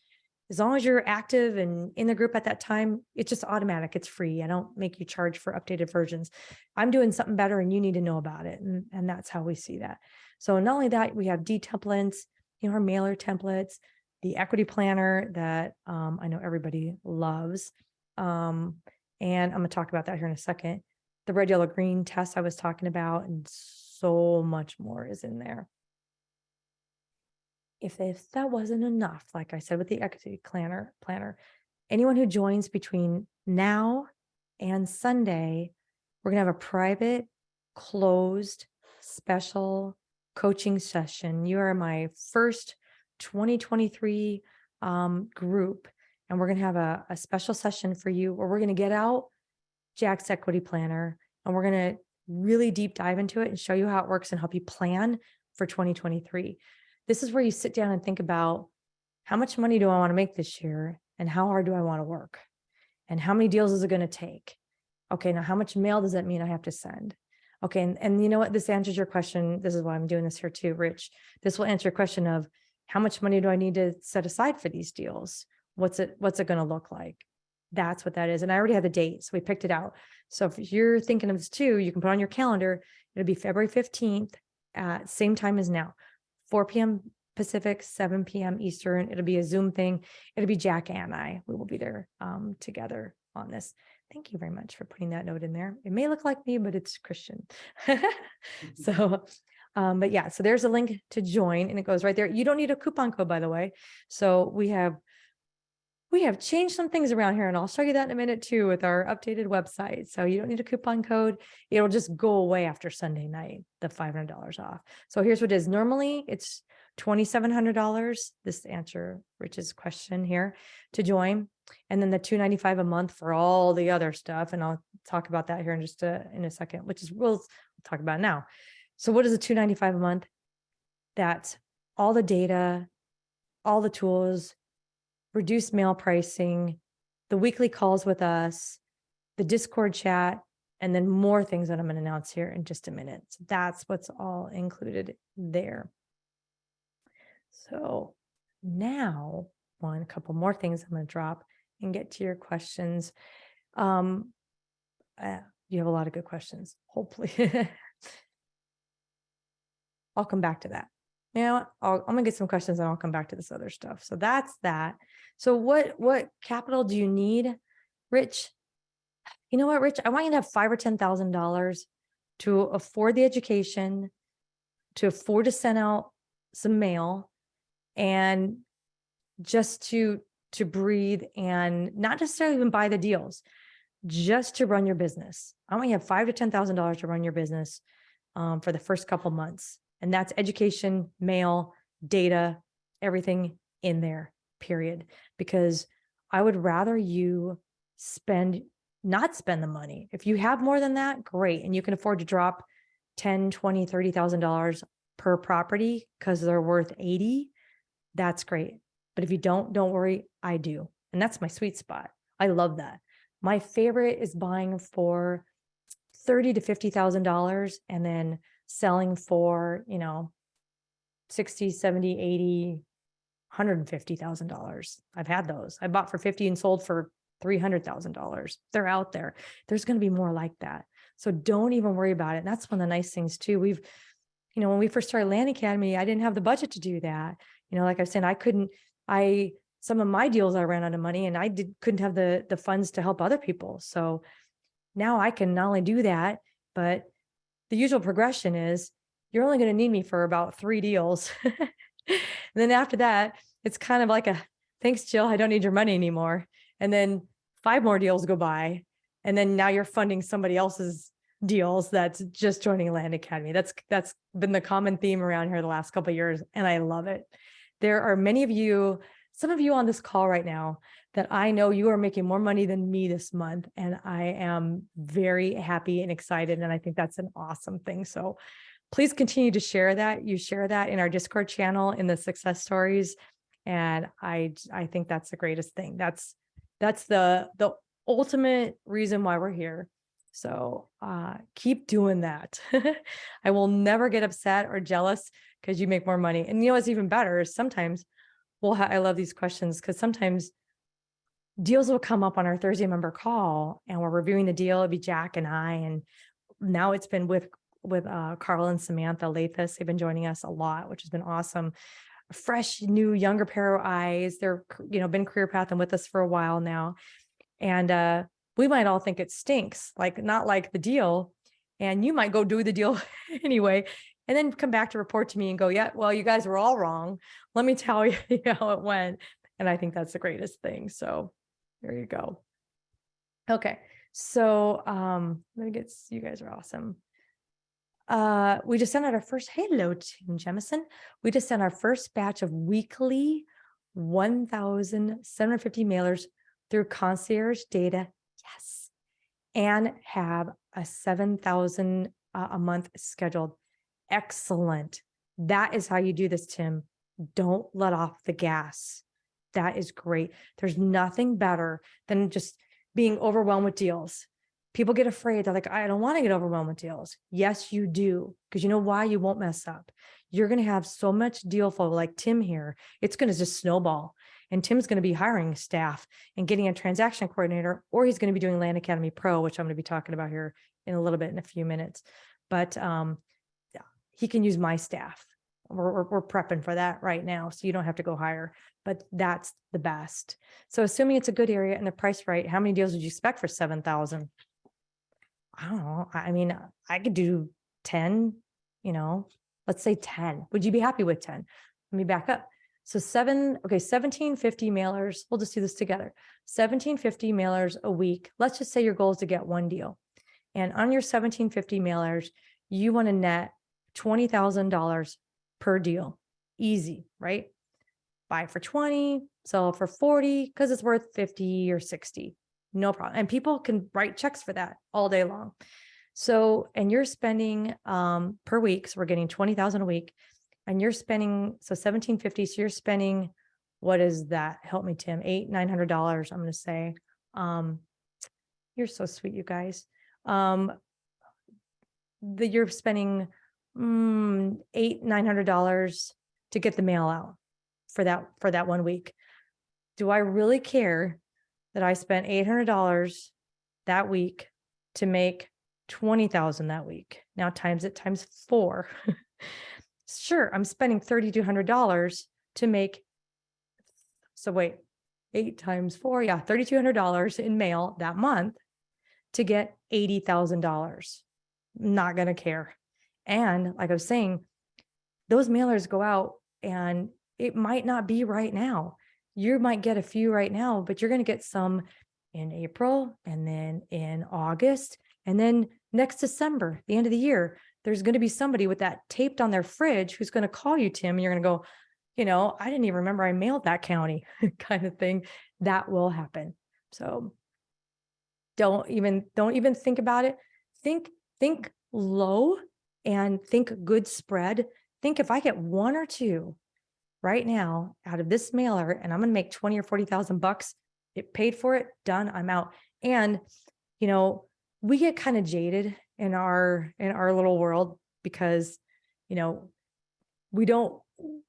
[SPEAKER 1] as long as you're active and in the group at that time, it's just automatic. It's free. I don't make you charge for updated versions. I'm doing something better and you need to know about it. And that's how we see that. So not only that, we have D templates, our mailer templates, the equity planner that I know everybody loves. And I'm going to talk about that here in a second. The red, yellow, green test I was talking about, and so much more is in there. If that wasn't enough, like I said, with the equity planner, anyone who joins between now and Sunday, we're going to have a private, closed, special coaching session. You are my first 2023 group, and we're going to have a special session for you where we're going to get out Jack's equity planner, and we're going to really deep dive into it and show you how it works and help you plan for 2023. This is where you sit down and think about, how much money do I want to make this year? And how hard do I want to work? And how many deals is it going to take? Okay, now how much mail does that mean I have to send? Okay, and you know what? This answers your question. This is why I'm doing this here too, Rich. This will answer your question of, how much money do I need to set aside for these deals? What's it going to look like? That's what that is. And I already have the date, so we picked it out. So if you're thinking of this too, you can put on your calendar. It'll be February 15th at same time as now. 4 p.m. Pacific, 7 p.m. Eastern. It'll be a Zoom thing. It'll be Jack and I. We will be there together on this. Thank you very much for putting that note in there. It may look like me, but it's Christian. So, but yeah, so there's a link to join and it goes right there. You don't need a coupon code, by the way. So we have changed some things around here, and I'll show you that in a minute too with our updated website. So you don't need a coupon code. It'll just go away after Sunday night, the $500 off. So here's what it is. Normally it's $2,700. This answer Rich's question here to join. And then the $295 a month for all the other stuff. And I'll talk about that here in just in a second, which is we'll talk about now. So what is the $295 a month? That's all the data, all the tools, reduced mail pricing, the weekly calls with us, the Discord chat, and then more things that I'm going to announce here in just a minute. So that's what's all included there. So now, a couple more things I'm going to drop and get to your questions. You have a lot of good questions, hopefully. I'll come back to that. I'm going to get some questions and I'll come back to this other stuff. So that's that. So what capital do you need, Rich? You know what, Rich? I want you to have $5,000 or $10,000 to afford the education, to afford to send out some mail, and just to breathe and not necessarily even buy the deals, just to run your business. I want you to have $5,000 to $10,000 to run your business for the first couple months. And that's education, mail, data, everything in there, period. Because I would rather you not spend the money. If you have more than that, great. And you can afford to drop $10,000, $20,000, $30,000 per property because they're worth 80. That's great. But if you don't worry, I do. And that's my sweet spot. I love that. My favorite is buying for $30,000 to $50,000 and then selling for, $60,000, $70,000, $80,000, $150,000. I've had those. I bought for $50,000 and sold for $300,000. They're out there. There's going to be more like that. So don't even worry about it. And that's one of the nice things too. When we first started Land Academy, I didn't have the budget to do that. Like I was saying, some of my deals, I ran out of money and couldn't have the funds to help other people. So now I can not only do that, but the usual progression is you're only going to need me for about 3 deals. And then after that, it's kind of like thanks, Jill, I don't need your money anymore. And then 5 more deals go by. And then now you're funding somebody else's deals that's just joining Land Academy. That's been the common theme around here the last couple of years. And I love it. There are many of you, some of you on this call right now that I know you are making more money than me this month. And I am very happy and excited. And I think that's an awesome thing. So please continue to share that. You share that in our Discord channel, in the success stories. And I think that's the greatest thing. That's the ultimate reason why we're here. So keep doing that. I will never get upset or jealous because you make more money. And what's even better is sometimes I love these questions because sometimes deals will come up on our Thursday member call and we're reviewing the deal. It'd be Jack and I, and now it's been with Carl and Samantha Lathis. They've been joining us a lot, which has been awesome. A fresh, new, younger pair of eyes. They're, been career pathing with us for a while now. And we might all think it stinks, not like the deal. And you might go do the deal anyway, and then come back to report to me and go, yeah, well, you guys were all wrong. Let me tell you how it went. And I think that's the greatest thing. So there you go. Okay. So let me you guys are awesome. We just sent out our first, hello, Tim Jemison. We just sent our first batch of weekly 1,750 mailers through concierge data. Yes. And have a 7,000 a month scheduled. Excellent. That is how you do this, Tim. Don't let off the gas. That is great. There's nothing better than just being overwhelmed with deals. People get afraid. They're like, I don't want to get overwhelmed with deals. Yes, you do. Because you know why? You won't mess up. You're going to have so much deal flow like Tim here. It's going to just snowball. And Tim's going to be hiring staff and getting a transaction coordinator, or he's going to be doing Land Academy Pro, which I'm going to be talking about here in a little bit, in a few minutes. But he can use my staff. We're prepping for that right now. So you don't have to go hire, but that's the best. So assuming it's a good area and the price right, how many deals would you expect for 7,000? I don't know. I mean, I could do 10, let's say 10. Would you be happy with 10? Let me back up. So 1,750 mailers. We'll just do this together. 1,750 mailers a week. Let's just say your goal is to get 1 deal. And on your 1,750 mailers, you want to net $20,000 per deal. Easy, right? Buy for 20, sell for 40 because it's worth 50 or 60. No problem. And people can write checks for that all day long. So, and you're spending per week. So we're getting 20,000 a week, and you're spending, so 1,750. So you're spending, what is that? Help me, Tim. $800, $900. I'm going to say, you're so sweet, you guys. You're spending $800, $900 to get the mail out for that 1 week. Do I really care that I spent $800 that week to make 20,000 that week? Now times 4. Sure, I'm spending $3,200 to make. So wait, 8 times 4, yeah, $3,200 in mail that month to get $80,000. Not gonna care. And like I was saying, those mailers go out And it might not be right now. You might get a few right now, but you're going to get some in April, and then in August, and then next December, the end of the year. There's going to be somebody with that taped on their fridge who's going to call you, Tim, and you're going to go, I didn't even remember I mailed that county kind of thing. That will happen. So don't even think about it. Think low and think good spread. Think if I get one or two right now out of this mailer and I'm going to make 20 or 40,000 bucks, it paid for it, done, I'm out. And, we get kind of jaded in our little world because, we don't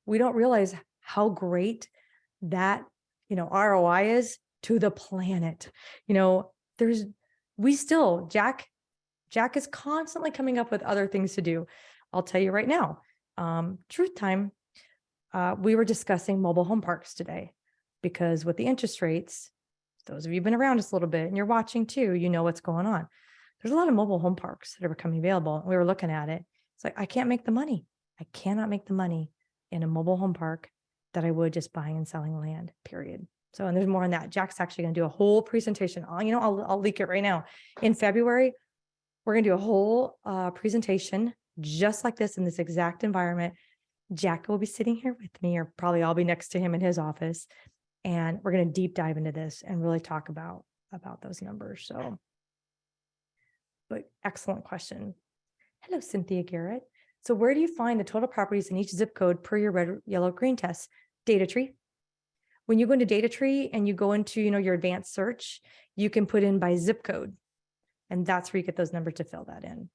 [SPEAKER 1] realize how great that, ROI is to the planet. Jack is constantly coming up with other things to do. I'll tell you right now, truth time, we were discussing mobile home parks today because with the interest rates, those of you who've been around us a little bit and you're watching too, you know what's going on. There's a lot of mobile home parks that are becoming available. We were looking at it. It's like, I can't make the money. I cannot make the money in a mobile home park that I would just buying and selling land, period. So, and there's more on that. Jack's actually going to do a whole presentation. I'll leak it right now. In February, we're going to do a whole presentation just like this in this exact environment. Jack will be sitting here with me, or probably I'll be next to him in his office. And we're going to deep dive into this and really talk about those numbers. So, but excellent question. Hello, Cynthia Garrett. So where do you find the total properties in each zip code per your red, yellow, green test? Data tree. When you go into data tree and you go into, your advanced search, you can put in by zip code. And that's where you get those numbers to fill that in.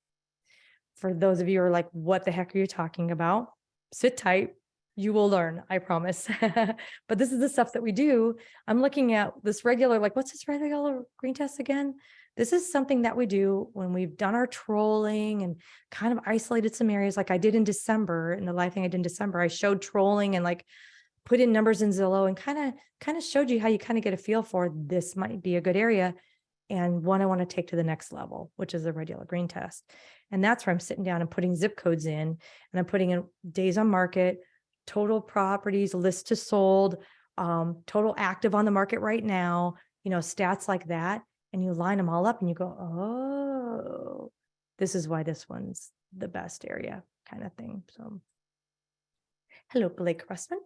[SPEAKER 1] For those of you who are like, what the heck are you talking about? Sit tight. You will learn, I promise. But this is the stuff that we do. I'm looking at this regular, what's this red, yellow, green test again? This is something that we do when we've done our trolling and kind of isolated some areas like I did in December. In the live thing I did in December, I showed trolling and put in numbers in Zillow and kind of showed you how you kind of get a feel for this might be a good area. And one I want to take to the next level, which is the red, yellow, green test. And that's where I'm sitting down and putting zip codes in, and I'm putting in days on market, total properties, list to sold, total active on the market right now, stats like that. And you line them all up and you go, oh, this is why this one's the best area kind of thing. So, hello, Blake Russman.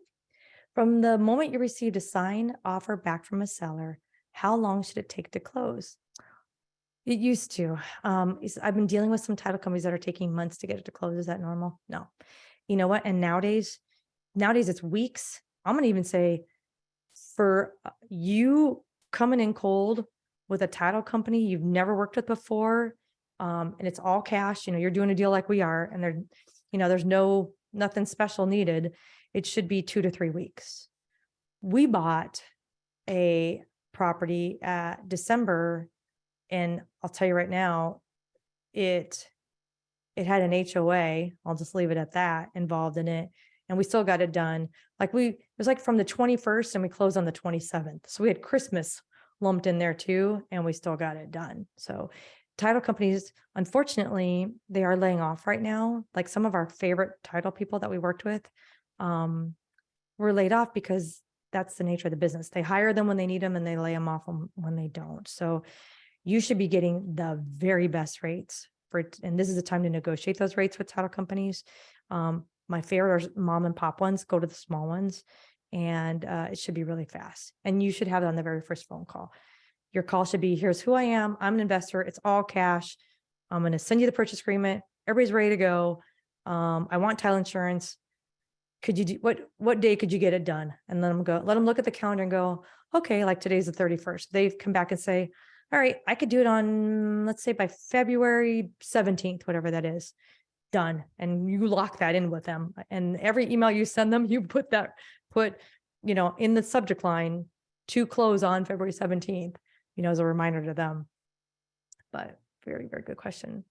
[SPEAKER 1] From the moment you received a signed offer back from a seller, how long should it take to close? It used to. I've been dealing with some title companies that are taking months to get it to close. Is that normal? No. You know what? And nowadays it's weeks. I'm going to even say for you coming in cold with a title company you've never worked with before, and it's all cash, you're doing a deal like we are, and there's nothing special needed. It should be 2 to 3 weeks. We bought a property at December, and I'll tell you right now, it had an HOA. I'll just leave it at that, involved in it. And we still got it done. It was from the 21st and we closed on the 27th. So we had Christmas lumped in there too, and we still got it done. So title companies, unfortunately, they are laying off right now. Like some of our favorite title people that we worked with were laid off because that's the nature of the business. They hire them when they need them and they lay them off when they don't. So you should be getting the very best rates and this is the time to negotiate those rates with title companies. My favorite are mom and pop ones. Go to the small ones, and it should be really fast. And you should have it on the very first phone call. Your call should be, here's who I am. I'm an investor. It's all cash. I'm going to send you the purchase agreement. Everybody's ready to go. I want title insurance. Could you do what day could you get it done? And let them look at the calendar and go, okay, like today's the 31st. They've come back and say, all right, I could do it on, let's say by February 17th, whatever that is. Done. And you lock that in with them. And every email you send them, you put in the subject line to close on February 17th, as a reminder to them. But very, very good question.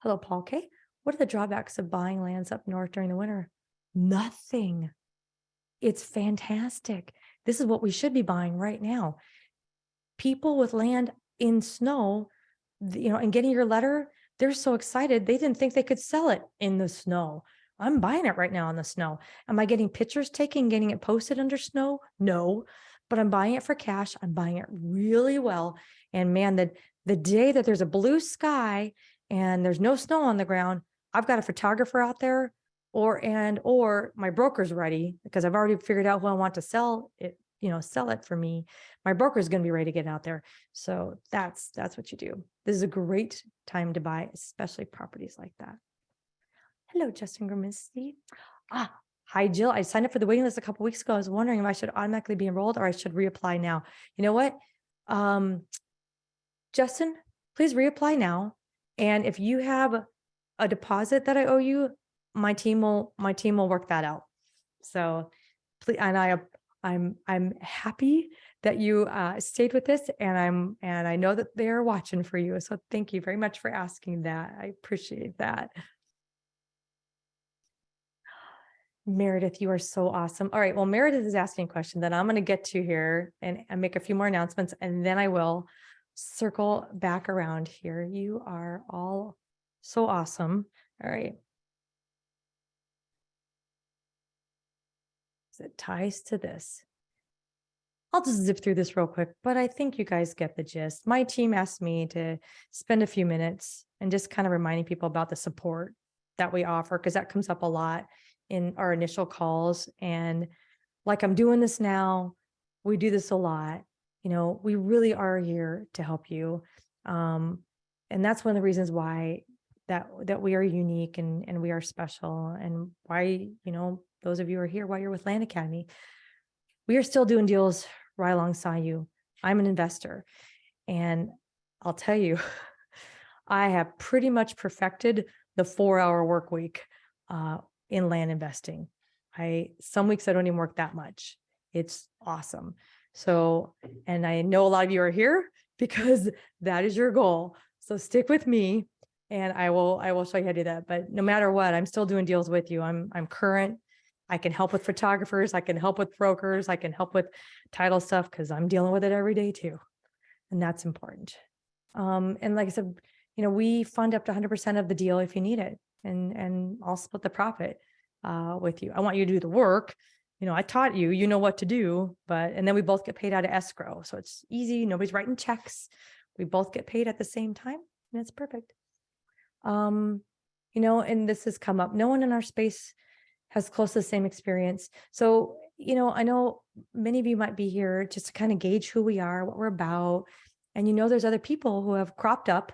[SPEAKER 1] Hello, Paul K. What are the drawbacks of buying lands up north during the winter? Nothing. It's fantastic. This is what we should be buying right now. People with land in snow, and getting your letter, they're so excited. They didn't think they could sell it in the snow. I'm buying it right now in the snow. Am I getting pictures taken, getting it posted under snow? No, but I'm buying it for cash. I'm buying it really well. And man, the day that there's a blue sky and there's no snow on the ground, I've got a photographer out there or my broker's ready because I've already figured out who I want to sell it, sell it for me. My broker is going to be ready to get out there. So that's what you do. This is a great time to buy, especially properties like that. Hello, Justin Griminski. Hi, Jill. I signed up for the waiting list a couple weeks ago. I was wondering if I should automatically be enrolled or I should reapply now. You know what? Justin, please reapply now. And if you have a deposit that I owe you, my team will work that out. So please, and I'm happy that you stayed with this, and I know that they're watching for you. So thank you very much for asking that. I appreciate that. Meredith, you are so awesome. All right. Well, Meredith is asking a question that I'm going to get to here and make a few more announcements, and then I will circle back around here. You are all so awesome. All right. So it ties to this. I'll just zip through this real quick, but I think you guys get the gist. My team asked me to spend a few minutes and just kind of reminding people about the support that we offer, because that comes up a lot in our initial calls. And like I'm doing this now, we do this a lot. We really are here to help you. And that's one of the reasons why that we are unique and we are special, and why, those of you who are here, why you're with Land Academy. We are still doing deals right alongside you. I'm an investor, and I'll tell you, I have pretty much perfected the 4-hour work week in land investing. Some weeks I don't even work that much. It's awesome. So, and I know a lot of you are here because that is your goal. So stick with me, and I will show you how to do that. But no matter what, I'm still doing deals with you. I'm current. I can help with photographers. I can help with brokers. I can help with title stuff because I'm dealing with it every day too. And that's important. And like I said, we fund up to 100% of the deal if you need it. And I'll split the profit with you. I want you to do the work. I taught you, you know what to do, and then we both get paid out of escrow. So it's easy. Nobody's writing checks. We both get paid at the same time, and it's perfect. And this has come up. No one in our space has close to the same experience. So, I know many of you might be here just to kind of gauge who we are, what we're about. And, there's other people who have cropped up,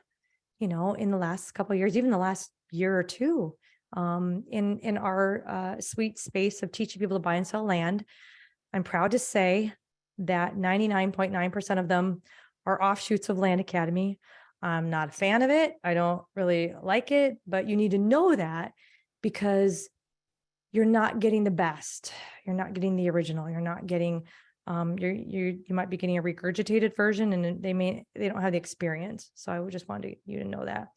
[SPEAKER 1] in the last couple of years, even the last year or two, in our sweet space of teaching people to buy and sell land. I'm proud to say that 99.9% of them are offshoots of Land Academy. I'm not a fan of it. I don't really like it, but you need to know that, because you're not getting the best. You're not getting the original. You're not getting, you might be getting a regurgitated version, and they don't have the experience. So I would just want you to know that.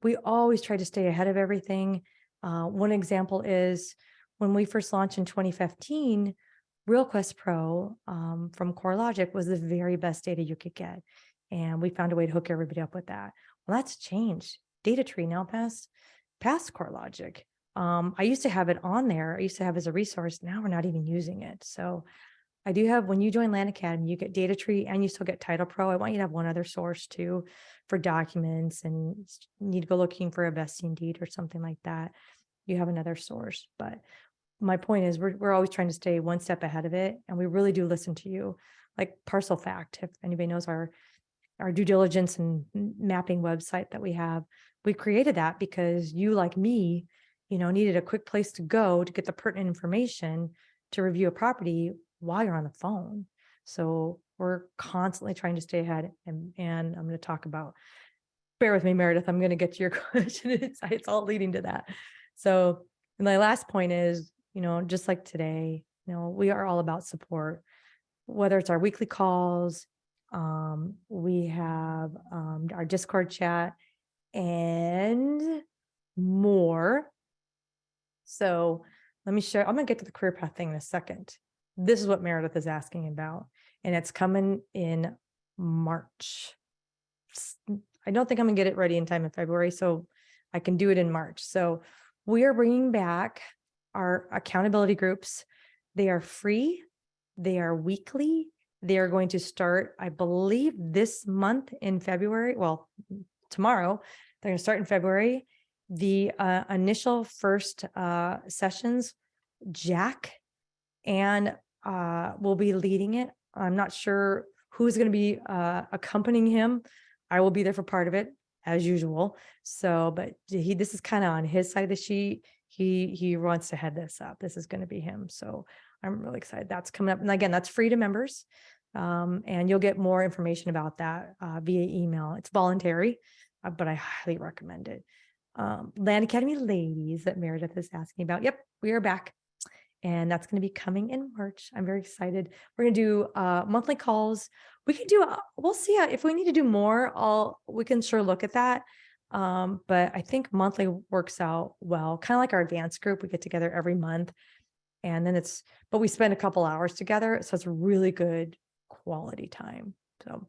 [SPEAKER 1] We always try to stay ahead of everything. One example is when we first launched in 2015, RealQuest Pro from CoreLogic was the very best data you could get. And we found a way to hook everybody up with that. Well, that's changed. DataTree now past CoreLogic. I used to have it on there. I used to have it as a resource. Now we're not even using it. So I do have, when you join Land Academy, you get DataTree and you still get Title Pro. I want you to have one other source too for documents, and you need to go looking for a vesting deed or something like that. You have another source. But my point is we're always trying to stay one step ahead of it. And we really do listen to you. Like Parcel Fact, if anybody knows our due diligence and mapping website that we have, we created that because you, like me, needed a quick place to go to get the pertinent information to review a property while you're on the phone. So we're constantly trying to stay ahead. And I'm going to talk about, bear with me, Meredith, I'm going to get to your question. It's all leading to that. So, and my last point is, just like today, we are all about support, whether it's our weekly calls, we have our Discord chat and more. So let me share. I'm going to get to the career path thing in a second. This is what Meredith is asking about, and it's coming in March. I don't think I'm going to get it ready in time in February, so I can do it in March. So we are bringing back our accountability groups. They are free. They are weekly. They are going to start, I believe, this month in February. Well, tomorrow. They're going to start in February. The initial first sessions, Jack and will be leading it. I'm not sure who's going to be accompanying him. I will be there for part of it as usual. So, but this is kind of on his side of the sheet. He wants to head this up. This is going to be him. So I'm really excited. That's coming up. And again, that's free to members. And you'll get more information about that via email. It's voluntary, but I highly recommend it. Land Academy ladies that Meredith is asking about. Yep, we are back. And that's going to be coming in March. I'm very excited. We're going to do monthly calls. We can do, we'll see if we need to do more, we can sure look at that. But I think monthly works out well, kind of like our advanced group. We get together every month and then but we spend a couple hours together. So it's really good quality time. So,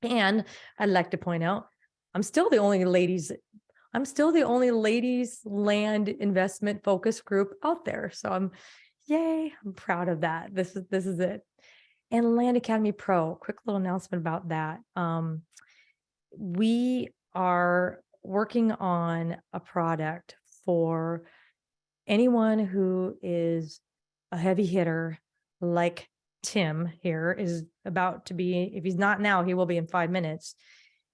[SPEAKER 1] and I'd like to point out, I'm still the only ladies land investment focused group out there. So I'm proud of that. This is it. And Land Academy Pro, quick little announcement about that. We are working on a product for anyone who is a heavy hitter, like Tim here is about to be. If he's not now, he will be in 5 minutes.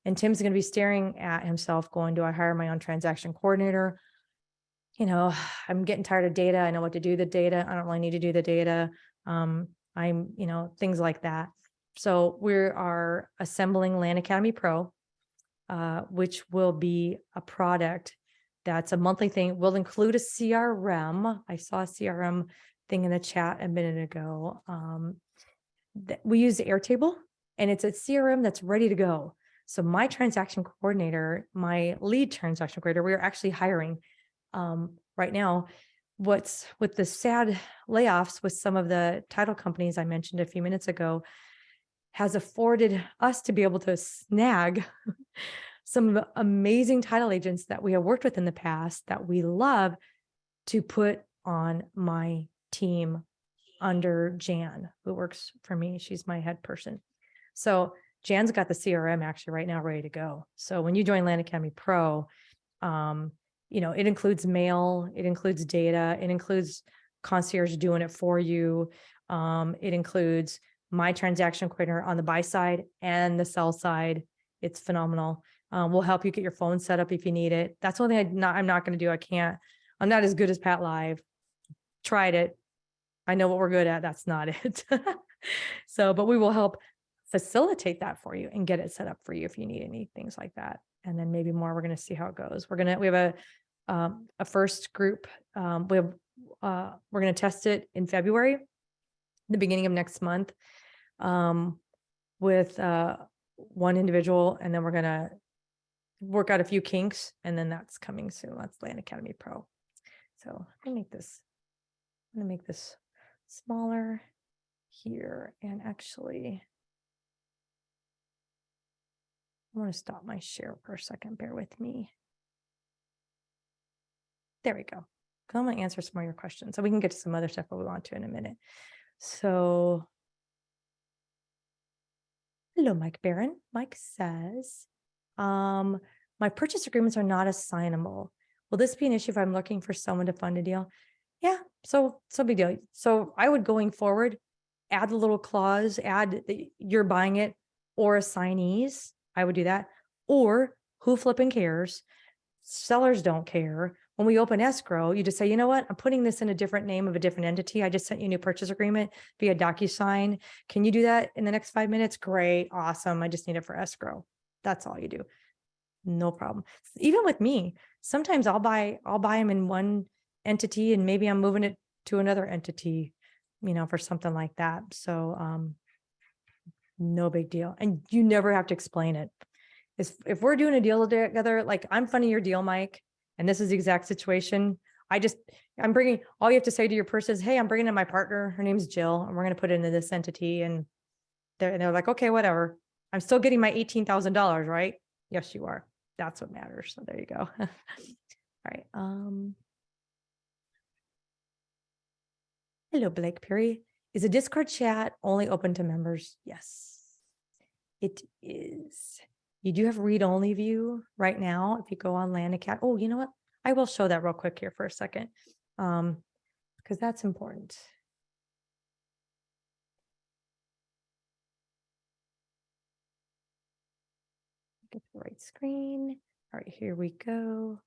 [SPEAKER 1] And Tim's going to be staring at himself going, do I hire my own transaction coordinator? You know, I'm getting tired of data. I know what to do with the data. I don't really need to do the data. Things like that. So we are assembling Land Academy Pro, which will be a product that's a monthly thing. Will include a CRM. I saw a CRM thing in the chat a minute ago. We use Airtable, and it's a CRM that's ready to go. So my transaction coordinator, my lead transaction coordinator, we are actually hiring right now. What's with the sad layoffs with some of the title companies I mentioned a few minutes ago has afforded us to be able to snag some amazing title agents that we have worked with in the past that we love to put on my team under Jan, who works for me. She's my head person. So Jan's got the CRM actually right now ready to go. So when you join Land Academy Pro, it includes mail, it includes data, it includes concierge doing it for you. It includes my transaction coordinator on the buy side and the sell side. It's phenomenal. We'll help you get your phone set up if you need it. That's one thing I'm not going to do. I'm not as good as Pat Live. Tried it. I know what we're good at. That's not it. So, but we will help facilitate that for you and get it set up for you if you need any things like that. And then maybe more, we're going to see how it goes. We have a first group. We're going to test it in February, the beginning of next month, with one individual. And then we're going to work out a few kinks, and then that's coming soon. That's Land Academy Pro. So I'm going to make this smaller here. And actually, I want to stop my share for a second. Bear with me. There we go. I'm going to answer some more of your questions so we can get to some other stuff that we want to in a minute. So, hello, Mike Barron. Mike says, my purchase agreements are not assignable. Will this be an issue if I'm looking for someone to fund a deal? Yeah, so big deal. So I would, going forward, add the little clause, you're buying it or assignees. I would do that. Or who flipping cares? Sellers don't care. When we open escrow, you just say, you know what? I'm putting this in a different name of a different entity. I just sent you a new purchase agreement via DocuSign. Can you do that in the next 5 minutes? Great. Awesome. I just need it for escrow. That's all you do. No problem. Even with me, sometimes I'll buy them in one entity and maybe I'm moving it to another entity, for something like that. So, no big deal. And you never have to explain it. If we're doing a deal together, like I'm funding your deal, Mike, and this is the exact situation. I'm bringing, all you have to say to your person is, hey, I'm bringing in my partner. Her name's Jill, and we're going to put it into this entity. And they're like, okay, whatever. I'm still getting my $18,000, right? Yes, you are. That's what matters. So there you go. All right. Hello, Blake Perry. Is a Discord chat only open to members? Yes, it is. You do have read-only view right now. If you go on Land Academy, oh, you know what? I will show that real quick here for a second, because that's important. Get the right screen. All right, here we go.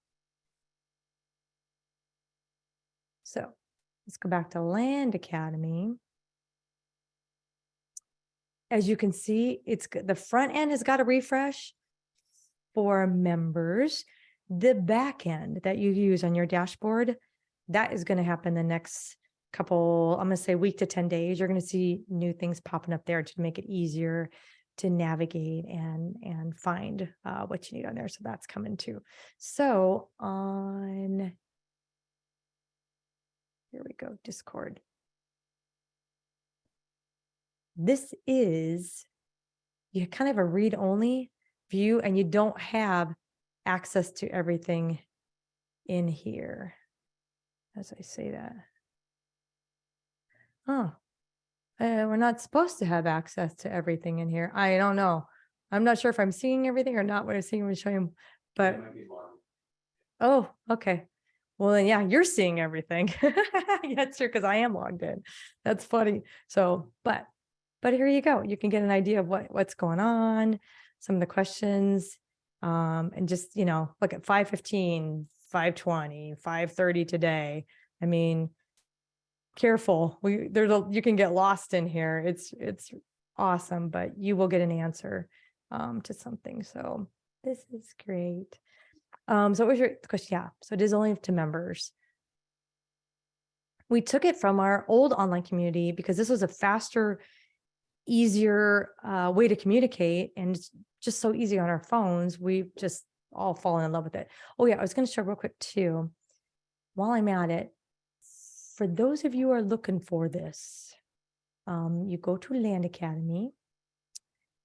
[SPEAKER 1] So let's go back to Land Academy. As you can see, it's the front end has got a refresh for members. The back end that you use on your dashboard, that is going to happen the next couple, I'm going to say week to 10 days. You're going to see new things popping up there to make it easier to navigate and find what you need on there. So that's coming too. So on, here we go, Discord. This is, you kind of have a read-only view and you don't have access to everything in here. As I say that. Oh, we're not supposed to have access to everything in here. I don't know. I'm not sure if I'm seeing everything or not. What I'm seeing, I'm showing you, but oh, okay. Well, then, yeah, you're seeing everything. That's true, because I am logged in. That's funny. So, but here you go. You can get an idea of what's going on, some of the questions, and just, you know, look at 5:15, 5:20, 5:30 today. I mean, careful. You can get lost in here. It's awesome, but you will get an answer to something. So this is great. So what was your question? Yeah. So it is only to members. We took it from our old online community because this was a faster, easier way to communicate, and it's just so easy on our phones. We've just all fallen in love with it. Oh yeah, I was going to show real quick too, while I'm at it, for those of you who are looking for this, you go to Land Academy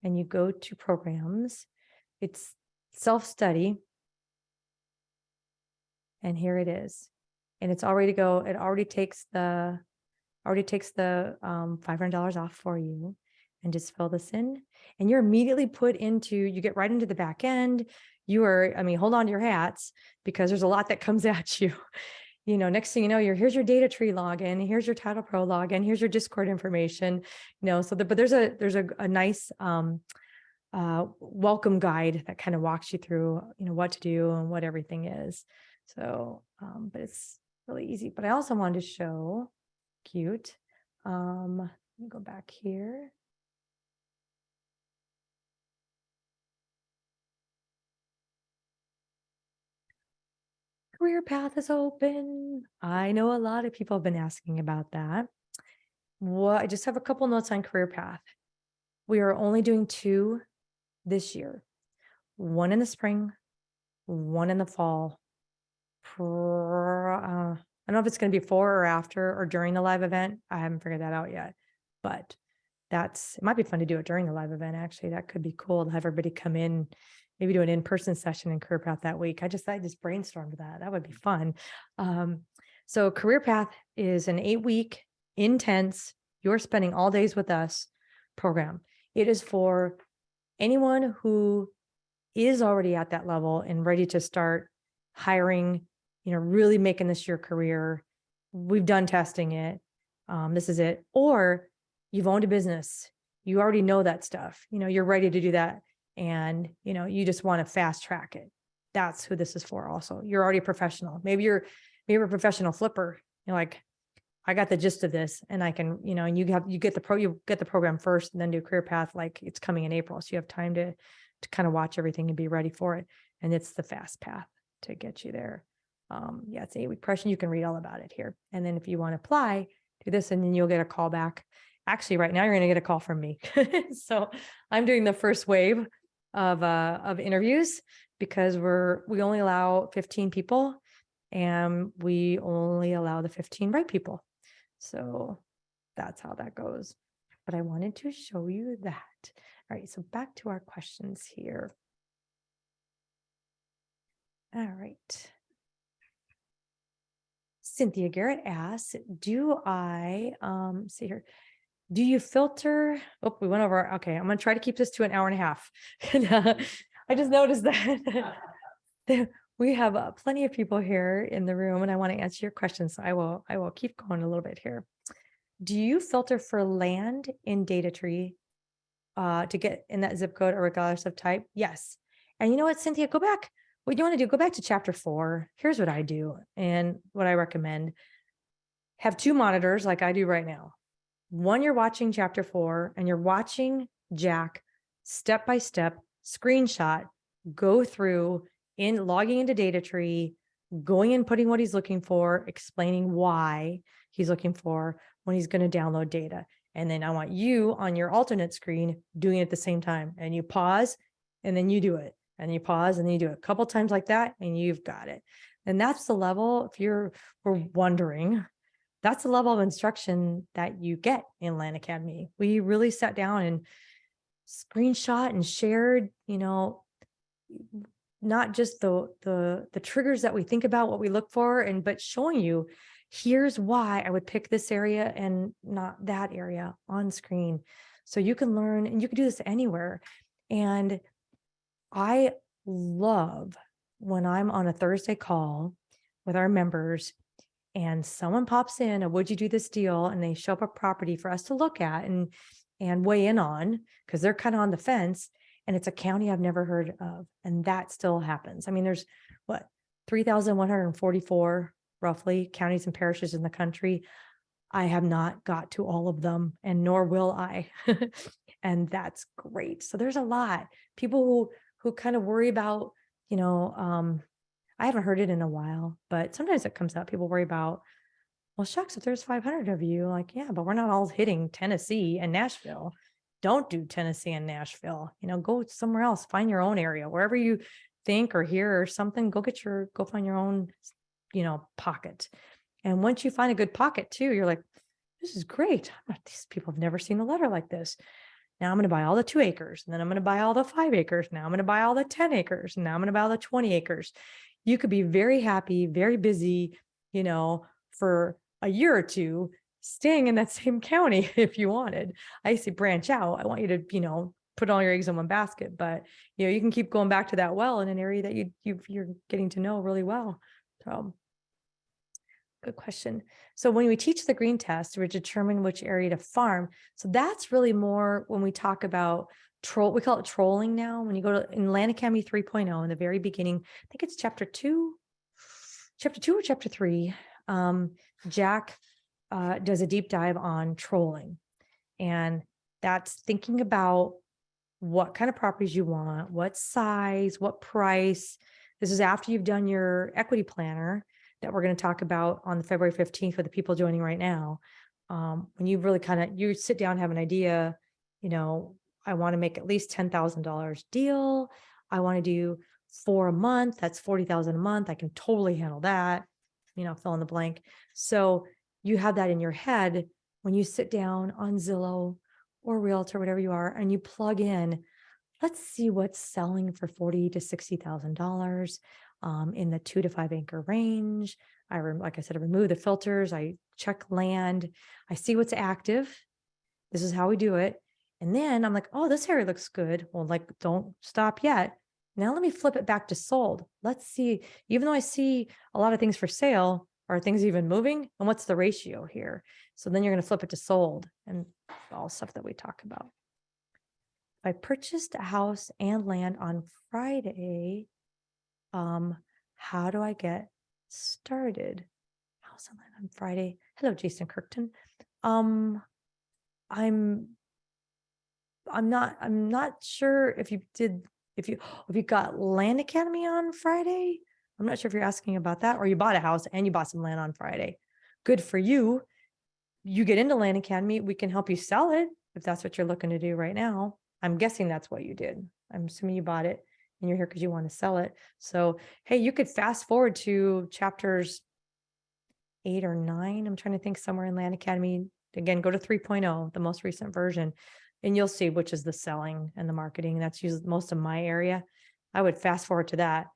[SPEAKER 1] and you go to programs. It's self-study. And here it is. And it's already it already takes the $500 off for you, and just fill this in, and you're immediately put into, you get right into the back end. You are, I mean, hold on to your hats, because there's a lot that comes at you. You know, next thing you know, here's your data tree login, here's your Title Pro login, here's your Discord information, you know, so but there's a nice welcome guide that kind of walks you through, you know, what to do and what everything is. So, but it's really easy. But I also wanted to show, cute. Let me go back here. Career path is open. I know a lot of people have been asking about that. Well, I just have a couple notes on career path. We are only doing 2 this year, 1 in the spring, 1 in the fall. I don't know if it's going to be before or after or during the live event. I haven't figured that out yet, but it might be fun to do it during the live event. Actually, that could be cool to have everybody come in, maybe do an in-person session in Career Path that week. I just brainstormed that. That would be fun. So Career Path is an 8-week intense, you're spending all days with us program. It is for anyone who is already at that level and ready to start hiring, you know, really making this your career. We've done testing it. This is it. Or you've owned a business. You already know that stuff. You know, you're ready to do that. And, you know, you just want to fast track it. That's who this is for also. You're already a professional. Maybe you're a professional flipper. You're like, I got the gist of this, and I can, you know, and you get the program first and then do Career Path. Like, it's coming in April. So you have time to kind of watch everything and be ready for it. And it's the fast path to get you there. Yeah, it's an 8-week program. You can read all about it here. And then if you want to apply, do this, and then you'll get a call back. Actually, right now you're going to get a call from me. So I'm doing the first wave of interviews, because we only allow 15 people, and we only allow the 15 right people. So that's how that goes. But I wanted to show you that. All right, so back to our questions here. All right. Cynthia Garrett asks, do I, see here, do you filter? Oh, we went over. Okay, I'm going to try to keep this to an hour and a half. I just noticed that we have plenty of people here in the room, and I want to answer your questions. So I will keep going a little bit here. Do you filter for land in data tree to get in that zip code or regardless of type? Yes. And you know what, Cynthia, go back. What you want to do, go back to chapter 4. Here's what I do and what I recommend. Have 2 monitors like I do right now. One, you're watching chapter 4 and you're watching Jack step by step screenshot, go through in logging into data tree, going and putting what he's looking for, explaining why he's looking for when he's going to download data. And then I want you on your alternate screen doing it at the same time. And you pause and then you do it. And you pause and then you do it a couple times like that and you've got it. And that's the level, if you're were wondering, that's the level of instruction that you get in Land Academy. We really sat down and screenshot and shared, you know, not just the triggers that we think about, what we look for, and but showing you, here's why I would pick this area and not that area on screen. So you can learn, and you can do this anywhere. And I love when I'm on a Thursday call with our members and someone pops in, would you do this deal? And they show up a property for us to look at and weigh in on, because they're kind of on the fence. And it's a county I've never heard of. And that still happens. I mean, there's what, 3,144 roughly counties and parishes in the country. I have not got to all of them, and nor will I. And that's great. So there's a lot. People who kind of worry about, you know, I haven't heard it in a while, but sometimes it comes up. People worry about, well, shucks, if there's 500 of you, like, yeah, but we're not all hitting Tennessee and Nashville. Don't do Tennessee and Nashville, you know, go somewhere else, find your own area, wherever you think or hear or something, go find your own, you know, pocket. And once you find a good pocket too, you're like, this is great. These people have never seen a letter like this. Now I'm going to buy all the 2 acres, and then I'm going to buy all the 5 acres. Now I'm going to buy all the 10 acres. And now I'm going to buy all the 20 acres. You could be very happy, very busy, you know, for a year or 2, staying in that same county if you wanted. I used to branch out. I want you to, you know, put all your eggs in one basket, but you know, you can keep going back to that well in an area that you're getting to know really well. So good question. So when we teach the green test, we determine which area to farm. So that's really more when we talk about we call it trolling now. When you go to in Land Academy 3.0 in the very beginning, I think it's chapter 2 or chapter 3. Jack does a deep dive on trolling, and that's thinking about what kind of properties you want, what size, what price. This is after you've done your equity planner that we're going to talk about on the February 15th for the people joining right now. When you really you sit down, have an idea, you know, I want to make at least $10,000 deal. I want to do 4 a month. That's 40,000 a month. I can totally handle that, you know, fill in the blank. So you have that in your head when you sit down on Zillow or Realtor, whatever you are, and you plug in, let's see what's selling for $40,000 to $60,000 in the 2 to 5 acre range. Like I said, I remove the filters. I check land. I see what's active. This is how we do it. And then I'm like, oh, this area looks good. Well, like, don't stop yet. Now let me flip it back to sold. Let's see, even though I see a lot of things for sale, are things even moving? And what's the ratio here? So then you're going to flip it to sold and all stuff that we talk about. If I purchased a house and land on Friday, how do I get started? House and land on Friday. Hello, Jason Kirkton. I'm not sure if you got Land Academy on Friday. I'm not sure if you're asking about that, or you bought a house and you bought some land on Friday. Good for you. You get into Land Academy, we can help you sell it if that's what you're looking to do right now. I'm guessing that's what you did. I'm assuming you bought it and you're here because you want to sell it. So, hey, you could fast forward to chapters 8 or 9. I'm trying to think, somewhere in Land Academy. Again, go to 3.0, the most recent version, and you'll see which is the selling and the marketing. That's usually most of my area. I would fast forward to that,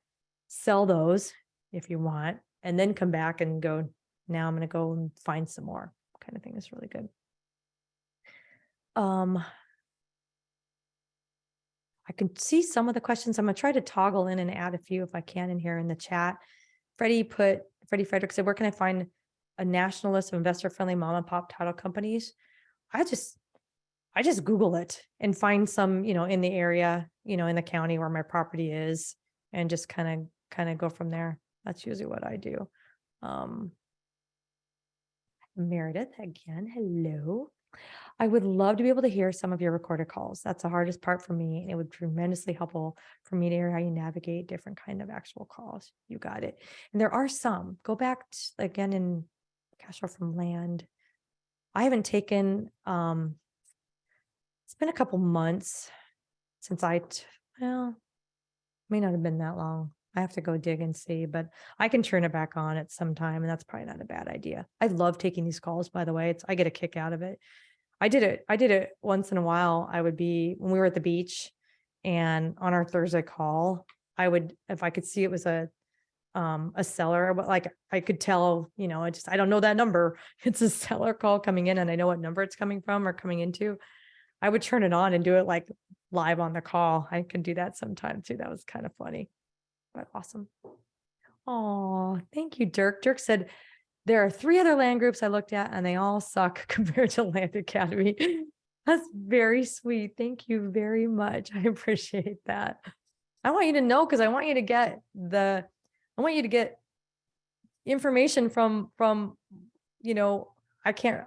[SPEAKER 1] sell those if you want, and then come back and go now I'm going to go and find some more kind of thing is really good. I can see some of the questions. I'm going to try to toggle in and add a few if I can in here in the chat. Freddie Frederick said, where can I find a national list of investor-friendly mom and pop title companies? I just Google it and find some, in the area, in the county where my property is, and just kind of go from there. That's usually what I do. Meredith again, hello. I would love to be able to hear some of your recorded calls. That's the hardest part for me. And it would be tremendously helpful for me to hear how you navigate different kind of actual calls. You got it. And there are some. Go back again in cash flow from land. I haven't taken, it's been a couple months since may not have been that long. I have to go dig and see, but I can turn it back on at some time, and that's probably not a bad idea. I love taking these calls, by the way. I get a kick out of it. I did it once in a while. I would be, when we were at the beach and on our Thursday call, if I could see it was a seller, but like I could tell, I don't know that number. It's a seller call coming in and I know what number it's coming from or coming into. I would turn it on and do it like live on the call. I can do that sometime too. That was kind of funny, but awesome. Oh, thank you, Dirk. Dirk said, there are 3 other land groups I looked at and they all suck compared to Land Academy. That's very sweet. Thank you very much. I appreciate that. I want you to know, because I want you to get information from, I can't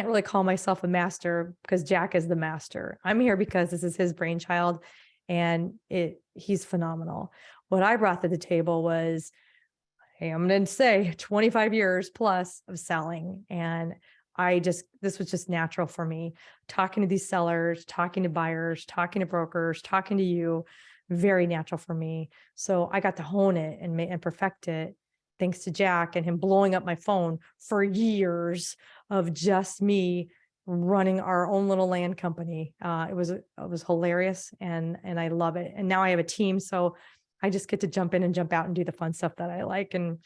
[SPEAKER 1] really call myself a master because Jack is the master. I'm here because this is his brainchild and he's phenomenal. What I brought to the table was, hey, I'm going to say 25 years plus of selling. And this was just natural for me. Talking to these sellers, talking to buyers, talking to brokers, talking to you, very natural for me. So I got to hone it and perfect it thanks to Jack and him blowing up my phone for years of just me running our own little land company. It was hilarious and I love it. And now I have a team. So I just get to jump in and jump out and do the fun stuff that I like and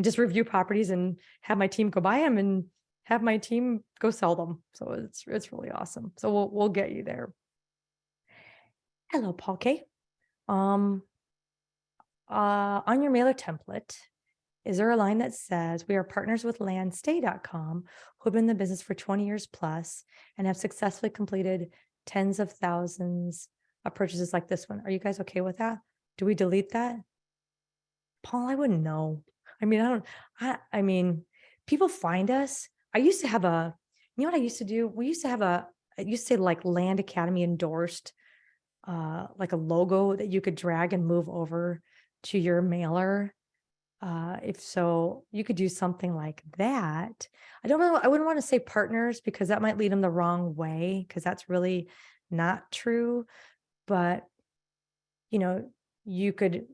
[SPEAKER 1] just review properties and have my team go buy them and have my team go sell them. So it's really awesome. So we'll get you there. Hello, Paul K. On your mailer template, is there a line that says we are partners with landstay.com who have been in the business for 20 years plus and have successfully completed tens of thousands of purchases like this one? Are you guys okay with that? Do we delete that? Paul, I wouldn't know. I mean, people find us. I used to have what I used to do? I used to say like Land Academy endorsed, like a logo that you could drag and move over to your mailer. If so, you could do something like that. I wouldn't want to say partners because that might lead them the wrong way because that's really not true. But, you could,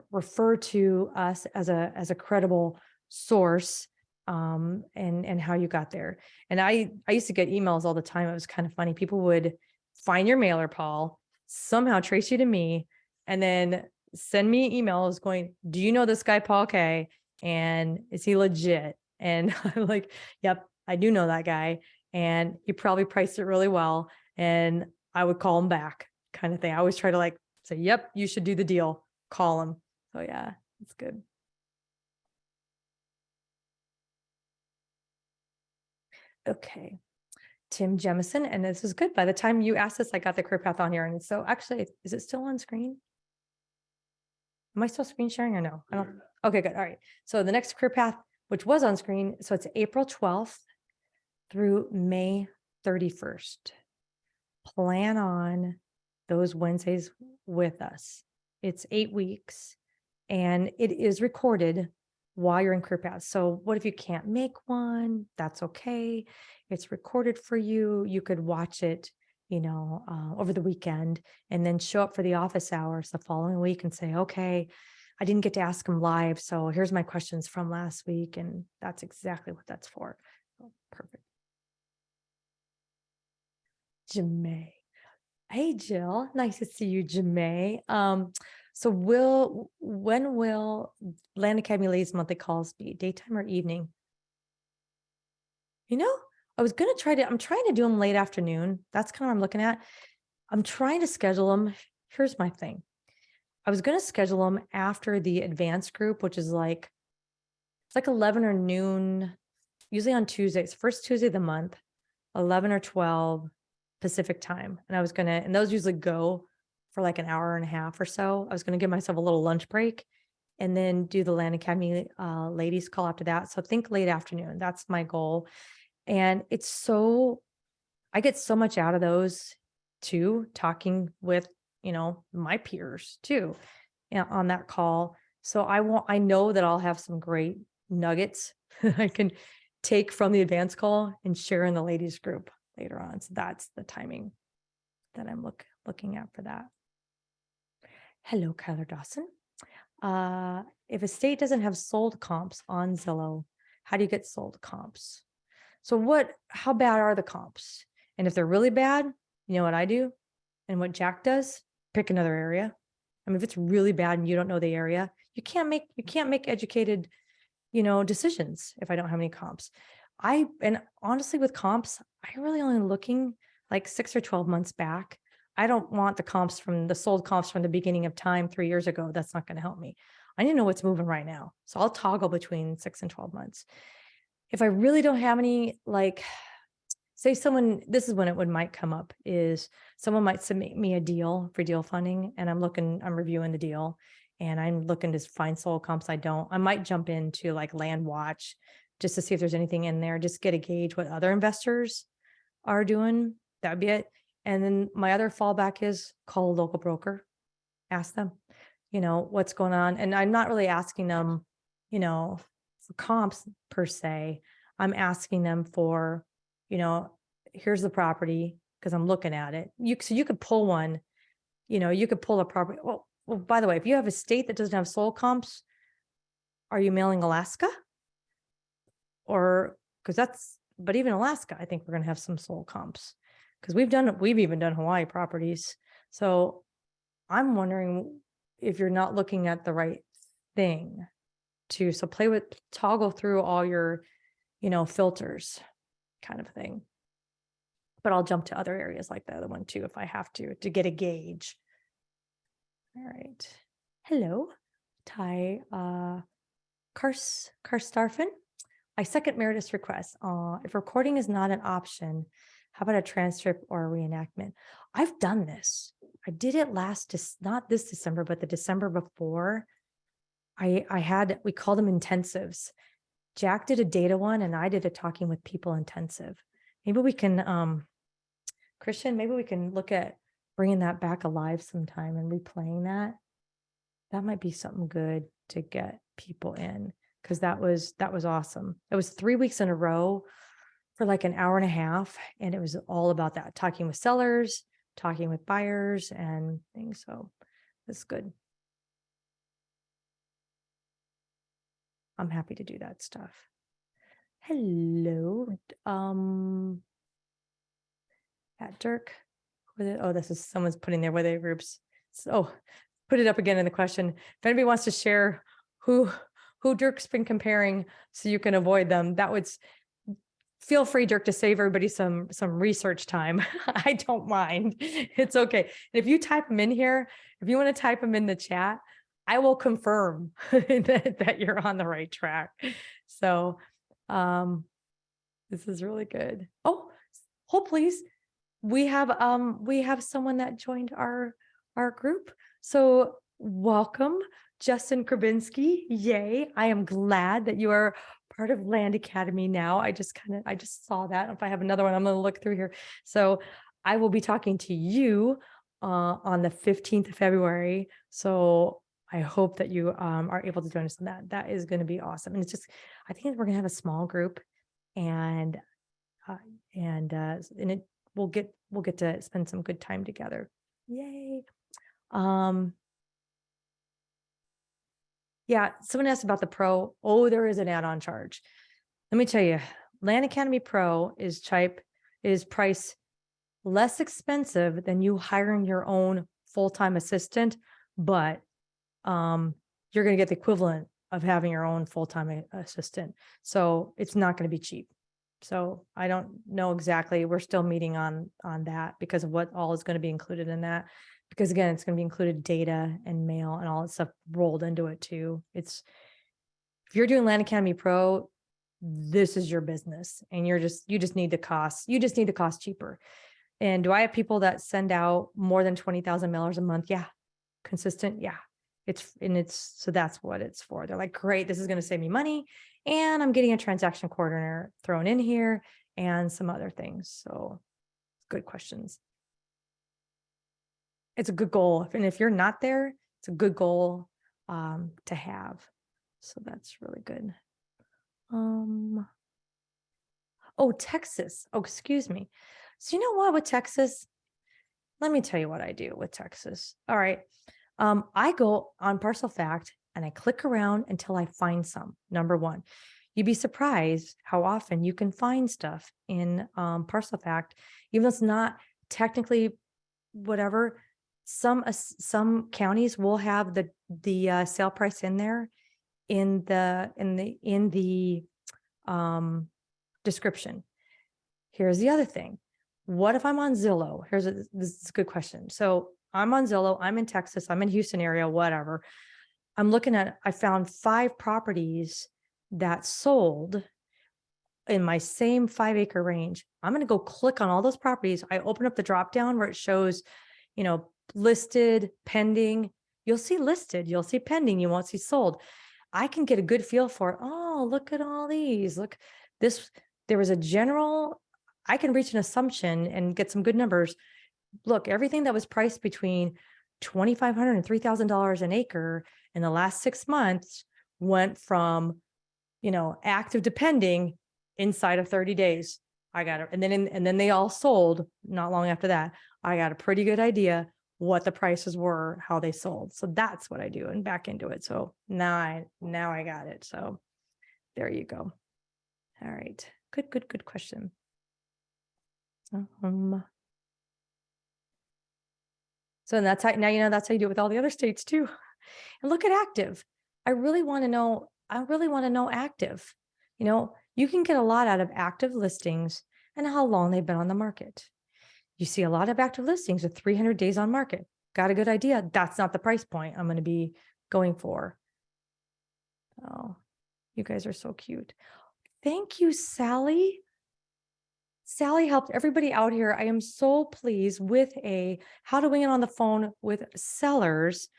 [SPEAKER 1] refer to us as a credible source, and how you got there. And I used to get emails all the time. It was kind of funny. People would find your mailer, Paul, somehow trace you to me, and then send me emails going, do you know this guy, Paul K? And is he legit? And I'm like, yep, I do know that guy. And he probably priced it really well. And I would call him back kind of thing. I always try to say, yep, you should do the deal. Call him. So yeah, it's good. Okay. Tim Jemison, and this is good. By the time you asked this, I got the career path on here. And so actually, is it still on screen? Am I still screen sharing or no? I don't. Okay, good. All right. So the next career path, which was on screen, so it's April 12th through May 31st. Plan on those Wednesdays with us. It's 8 weeks and it is recorded while you're in career path. So what if you can't make one? That's okay. It's recorded for you. You could watch it, over the weekend and then show up for the office hours the following week and say, okay, I didn't get to ask them live. So here's my questions from last week. And that's exactly what that's for. Oh, perfect. Jemay. Hey, Jill. Nice to see you, Jemay. So when will Land Academy Ladies monthly calls be? Daytime or evening? I'm trying to do them late afternoon. That's kind of what I'm looking at. I'm trying to schedule them. Here's my thing. I was going to schedule them after the advanced group, which is it's like 11 or noon, usually on Tuesdays, first Tuesday of the month, 11 or 12 Pacific time. And those usually go for like an hour and a half or so. I was going to give myself a little lunch break and then do the Land Academy ladies call after that. So think late afternoon. That's my goal. And I get so much out of those too, talking with, my peers too, on that call. So I know that I'll have some great nuggets I can take from the advanced call and share in the ladies group later on. So that's the timing that I'm looking at for that. Hello, Kyler Dawson. If a state doesn't have sold comps on Zillow, how do you get sold comps? So how bad are the comps? And if they're really bad, you know what I do? And what Jack does? Pick another area. I mean, if it's really bad and you don't know the area, you can't make educated, decisions if I don't have any comps. And honestly, with comps, I really only looking like 6 or 12 months back. I don't want the sold comps from the beginning of time 3 years ago. That's not going to help me. I need to know what's moving right now. So I'll toggle between 6 and 12 months. If I really don't have any, say this is when it might come up, is someone might submit me a deal for deal funding and I'm reviewing the deal and I'm looking to find sold comps. I might jump into like Land Watch just to see if there's anything in there, just get a gauge what other investors are doing. That'd be it. And then my other fallback is call a local broker, ask them, what's going on. And I'm not really asking them, for comps per se. I'm asking them for, here's the property because I'm looking at it. So you could pull one, you could pull a property. Well, by the way, if you have a state that doesn't have sold comps, are you mailing Alaska? But even Alaska, I think we're going to have some sold comps because we've even done Hawaii properties. So I'm wondering if you're not looking at the right thing so toggle through all your, filters kind of thing. But I'll jump to other areas like the other one too, if I have to get a gauge. All right. Hello, Ty Karstarfin. I second Meredith's request. If recording is not an option, how about a transcript or a reenactment? I've done this. I did it not this December, but the December before. We called them intensives. Jack did a data one and I did a talking with people intensive. Maybe we can, Christian, maybe we can look at bringing that back alive sometime and replaying that. That might be something good to get people in because that was awesome. It was 3 weeks in a row for like an hour and a half. And it was all about that, talking with sellers, talking with buyers and things. So it's good. I'm happy to do that stuff. Hello. At Dirk. This is someone's putting their weather groups. So put it up again in the question. If anybody wants to share who Dirk's been comparing so you can avoid them, feel free, Dirk, to save everybody some research time. I don't mind. It's okay. And if you type them in here, if you want to type them in the chat, I will confirm that you're on the right track. So this is really good. Hold please. We have someone that joined our group. So welcome, Justin Krabinski. Yay. I am glad that you are part of Land Academy now. I just saw that. If I have another one, I'm going to look through here. So I will be talking to you on the 15th of February. So I hope that you are able to join us on that. That is going to be awesome. And I think we're going to have a small group and we'll get to spend some good time together. Yay. Yeah, someone asked about the Pro. There is an add-on charge. Let me tell you, Land Academy Pro is priced less expensive than you hiring your own full-time assistant, but you're going to get the equivalent of having your own full-time assistant. So it's not going to be cheap. So I don't know exactly. We're still meeting on that because of what all is going to be included in that. Because again, it's going to be included data and mail and all that stuff rolled into it too. If you're doing Land Academy Pro, this is your business, and you just need the cost. You just need the cost cheaper. And do I have people that send out more than 20,000 mailers a month? Yeah. Consistent. Yeah. So that's what it's for. They're like, great, this is going to save me money. And I'm getting a transaction coordinator thrown in here and some other things. So good questions. It's a good goal. And if you're not there, it's a good goal to have. So that's really good. Oh, Texas. Oh, excuse me. So you know what with Texas? Let me tell you what I do with Texas. All right. I go on Parcel Fact and I click around until I find some. Number one, you'd be surprised how often you can find stuff in Parcel Fact, even though it's not technically whatever. Some counties will have the sale price in there in the description. Here's the other thing. What if I'm on Zillow? This is a good question. So I'm on Zillow, I'm in Texas, I'm in Houston area, whatever. I found 5 properties that sold in my same 5-acre range. I'm going to go click on all those properties. I open up the drop down where it shows, listed, pending. You'll see listed, you'll see pending, you won't see sold. I can get a good feel for it. Oh, look at all these. Look, there was a general, I can reach an assumption and get some good numbers. Look, everything that was priced between $2,500 and $3,000 an acre in the last 6 months went from, active to pending inside of 30 days. I got it. And then they all sold not long after that. I got a pretty good idea what the prices were, how they sold. So that's what I do and back into it. So now I got it. So there you go. All right. Good question. So that's how now that's how you do it with all the other states too. And look at active. I really want to know active. You can get a lot out of active listings and how long they've been on the market. You see a lot of active listings with 300 days on market. Got a good idea. That's not the price point I'm going to be going for. Oh, you guys are so cute. Thank you, Sally. Sally helped everybody out here. I am so pleased with a how to win it on the phone with sellers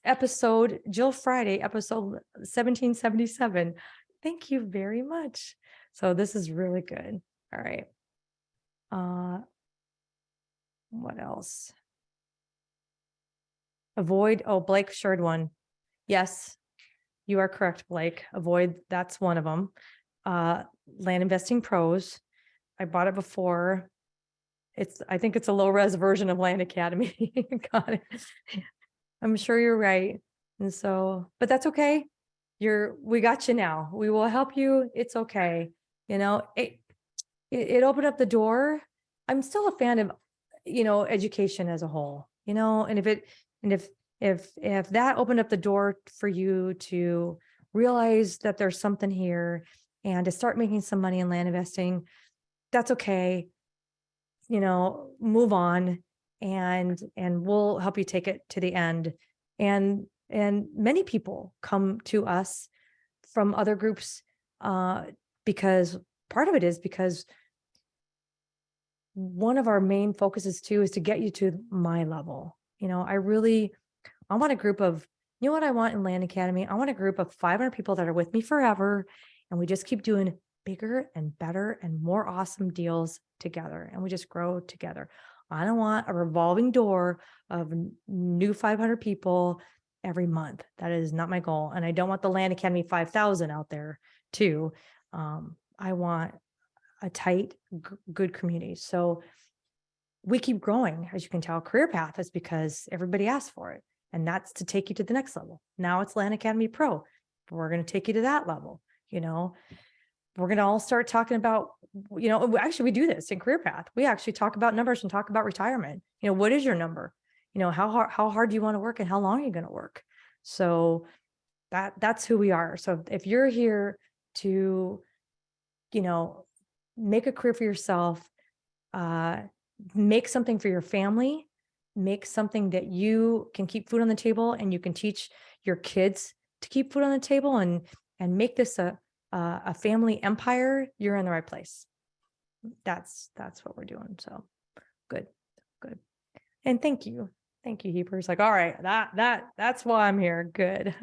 [SPEAKER 1] episode, Jill Friday, episode 1777. Thank you very much. So this is really good. All right. What else? Avoid. Oh, Blake shared one. Yes, you are correct, Blake. Avoid. That's one of them. Land Investing Pros. I bought it before. I think it's a low res version of Land Academy. Got it. I'm sure you're right. And so, but that's okay. We got you now. We will help you. It's okay. It opened up the door. I'm still a fan of, education as a whole, and if that opened up the door for you to realize that there's something here and to start making some money in land investing, that's okay. Move on and we'll help you take it to the end. And many people come to us from other groups because part of it is because one of our main focuses too is to get you to my level. I want a group of, what I want in Land Academy? I want a group of 500 people that are with me forever. And we just keep doing bigger and better and more awesome deals together. And we just grow together. I don't want a revolving door of new 500 people every month. That is not my goal. And I don't want the Land Academy 5,000 out there too. I want a tight, good community. So we keep growing, as you can tell. Career Path is because everybody asked for it. And that's to take you to the next level. Now it's Land Academy Pro. We're going to take you to that level. We're going to all start talking about, actually we do this in Career Path. We actually talk about numbers and talk about retirement. What is your number? How hard do you want to work and how long are you going to work? So that's who we are. So if you're here to, make a career for yourself, make something for your family, make something that you can keep food on the table and you can teach your kids to keep food on the table and make this a family empire, you're in the right place. That's what we're doing. So good. And thank you, Heapers. Like, all right, that's why I'm here. Good.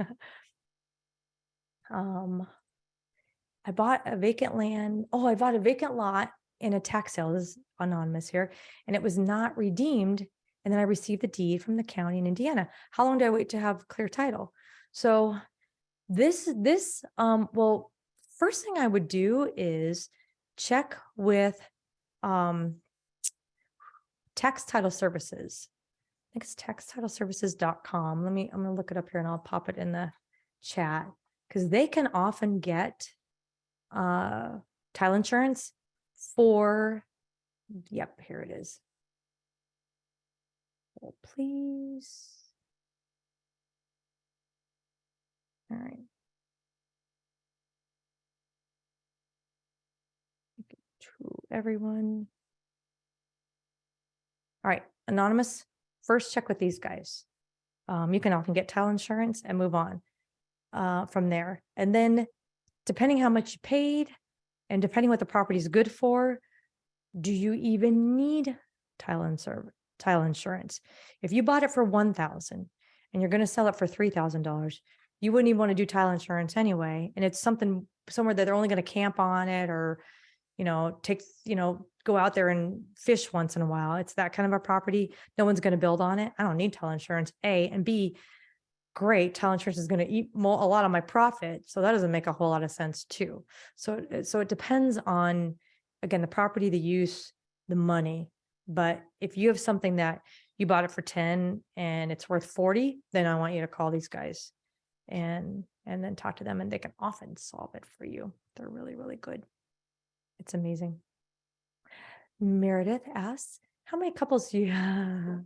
[SPEAKER 1] I bought a vacant land. Oh, I bought a vacant lot in a tax sale. This is anonymous here, and it was not redeemed. And then I received the deed from the county in Indiana. How long do I wait to have clear title? So well, first thing I would do is check with tax title services. I think it's taxtitleservices.com. I'm going to look it up here and I'll pop it in the chat, because they can often get title insurance for, yep, here it is. Oh, please. All right. To everyone. All right, anonymous, first check with these guys. You can often get title insurance and move on from there. And then depending how much you paid and depending what the property is good for, do you even need title insurance? If you bought it for $1,000 and you're going to sell it for $3,000, you wouldn't even want to do title insurance anyway. And it's something somewhere that they're only going to camp on it or, go out there and fish once in a while. It's that kind of a property. No one's going to build on it. I don't need title insurance, A, and B, great. Title insurance is going to eat a lot of my profit. So that doesn't make a whole lot of sense too. So it depends on, again, the property, the use, the money. But if you have something that you bought it for 10 and it's worth 40, then I want you to call these guys and then talk to them, and they can often solve it for you. They're really, really good. It's amazing. Meredith asks, how many couples do you have?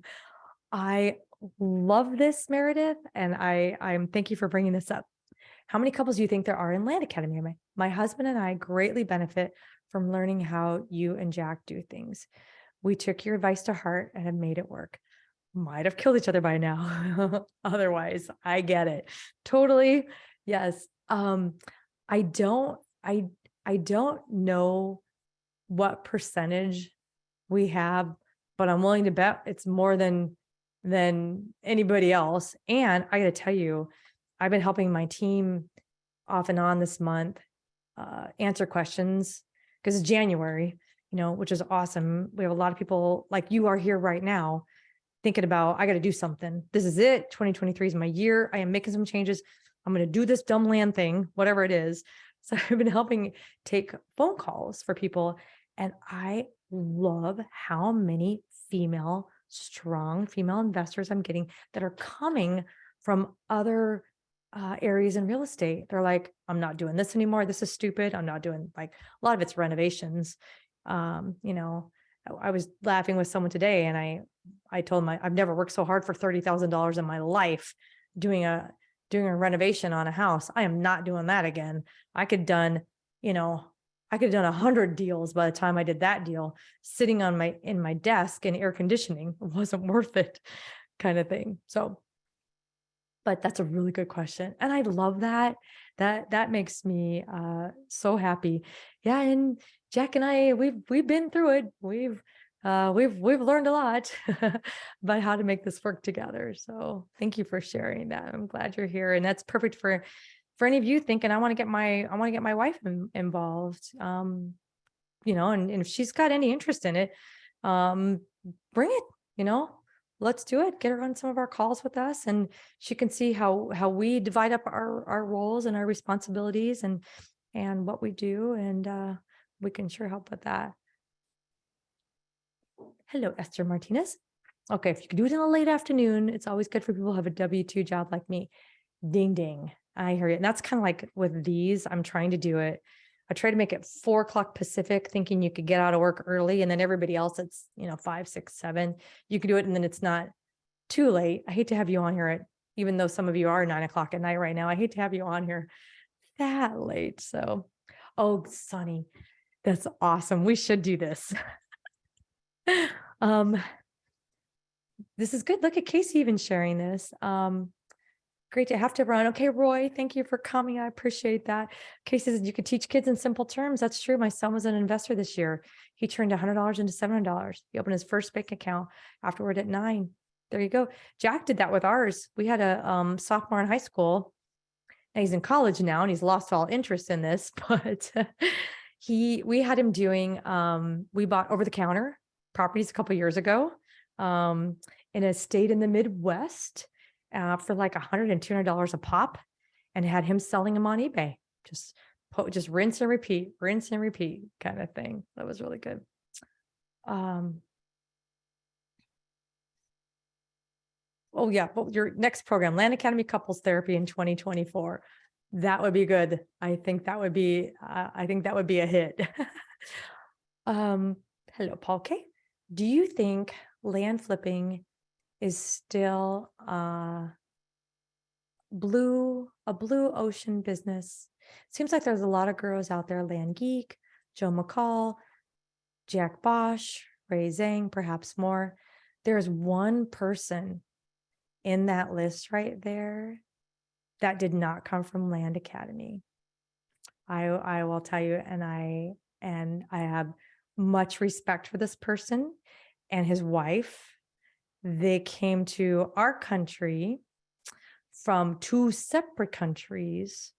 [SPEAKER 1] I love this, Meredith, and I'm thank you for bringing this up. How many couples do you think there are in Land Academy? My husband and I greatly benefit from learning how you and Jack do things. We took your advice to heart and have made it work. Might have killed each other by now. Otherwise, I get it. Totally. Yes. I don't know what percentage we have, but I'm willing to bet it's more than anybody else. And I got to tell you, I've been helping my team off and on this month answer questions, because it's January, which is awesome. We have a lot of people like you are here right now thinking about, I got to do something. This is it. 2023 is my year. I am making some changes. I'm going to do this dumb land thing, whatever it is. So I've been helping take phone calls for people. And I love how many strong female investors I'm getting that are coming from other areas in real estate. They're like, I'm not doing this anymore. This is stupid. I'm not doing, like, a lot of it's renovations. I was laughing with someone today and I told them I've never worked so hard for $30,000 in my life doing a renovation on a house. I am not doing that again. I could have done 100 deals by the time I did that deal, sitting in my desk in air conditioning. It wasn't worth it, kind of thing. So, but that's a really good question. And I love that. That makes me so happy. Yeah. And Jack and I, we've been through it. We've learned a lot about how to make this work together. So thank you for sharing that. I'm glad you're here. And that's perfect for any of you thinking, I want to get my wife involved. And if she's got any interest in it, bring it, let's do it. Get her on some of our calls with us, and she can see how we divide up our roles and our responsibilities and what we do. And we can sure help with that. Hello, Esther Martinez. Okay, if you could do it in a late afternoon, it's always good for people who have a W-2 job like me. Ding, ding. I hear you. And that's kind of like with these, I'm trying to do it. I try to make it 4 o'clock Pacific, thinking you could get out of work early, and then everybody else, it's 5, 6, 7. You could do it, and then it's not too late. I hate to have you on here at even though some of you are 9 o'clock at night right now. I hate to have you on here that late. So, oh, Sonny, that's awesome. We should do this. This is good. Look at Casey even sharing this. Great to have to run. Okay, Roy, thank you for coming. I appreciate that. Casey says you could teach kids in simple terms. That's true. My son was an investor this year. He turned $100 into $700. He opened his first bank account afterward at 9. There you go. Jack did that with ours. We had a sophomore in high school, and he's in college now, and he's lost all interest in this, but we had him doing, we bought over the counter properties a couple years ago, in a state in the Midwest, for like $100 and $200 a pop, and had him selling them on eBay. Just rinse and repeat kind of thing. That was really good. Oh yeah, but your next program, Land Academy Couples Therapy in 2024. That would be good. I think that would be a hit. Hello, Paul K. Do you think land flipping is still a blue ocean business? Seems like there's a lot of girls out there, Land Geek, Joe McCall, Jack Bosch, Ray Zhang, perhaps more. There's one person in that list right there that did not come from Land Academy. I will tell you, and I have much respect for this person and his wife. They came to our country from 2 separate countries.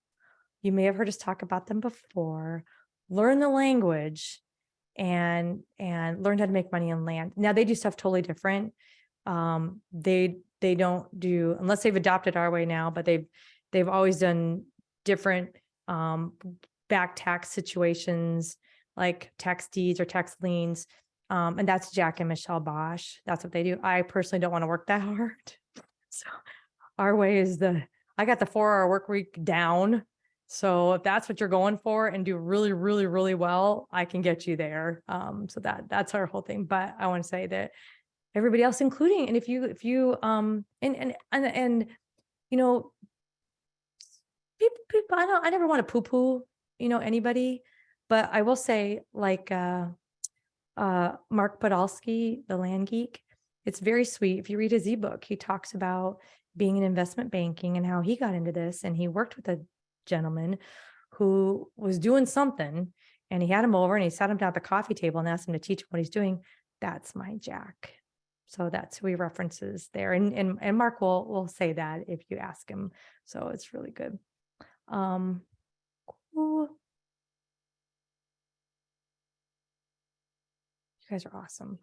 [SPEAKER 1] You may have heard us talk about them before. Learn the language and learn how to make money on land. Now they do stuff totally different. They don't do, unless they've adopted our way now, but they've always done different back tax situations, like tax deeds or tax liens. And that's Jack and Michelle Bosch. That's what they do. I personally don't want to work that hard. So our way is I got the 4-hour work week down. So if that's what you're going for and do really, really, really well, I can get you there. So that's our whole thing. But I want to say that everybody else, including, and if you and you know, people, I never want to poo-poo, anybody, but I will say, like Mark Podolsky, the Land Geek, it's very sweet. If you read his ebook, he talks about being in investment banking and how he got into this, and he worked with a gentleman who was doing something, and he had him over and he sat him down at the coffee table and asked him to teach him what he's doing. That's my Jack. So that's who he references there. And Mark will say that if you ask him. So it's really good. Cool. You guys are awesome.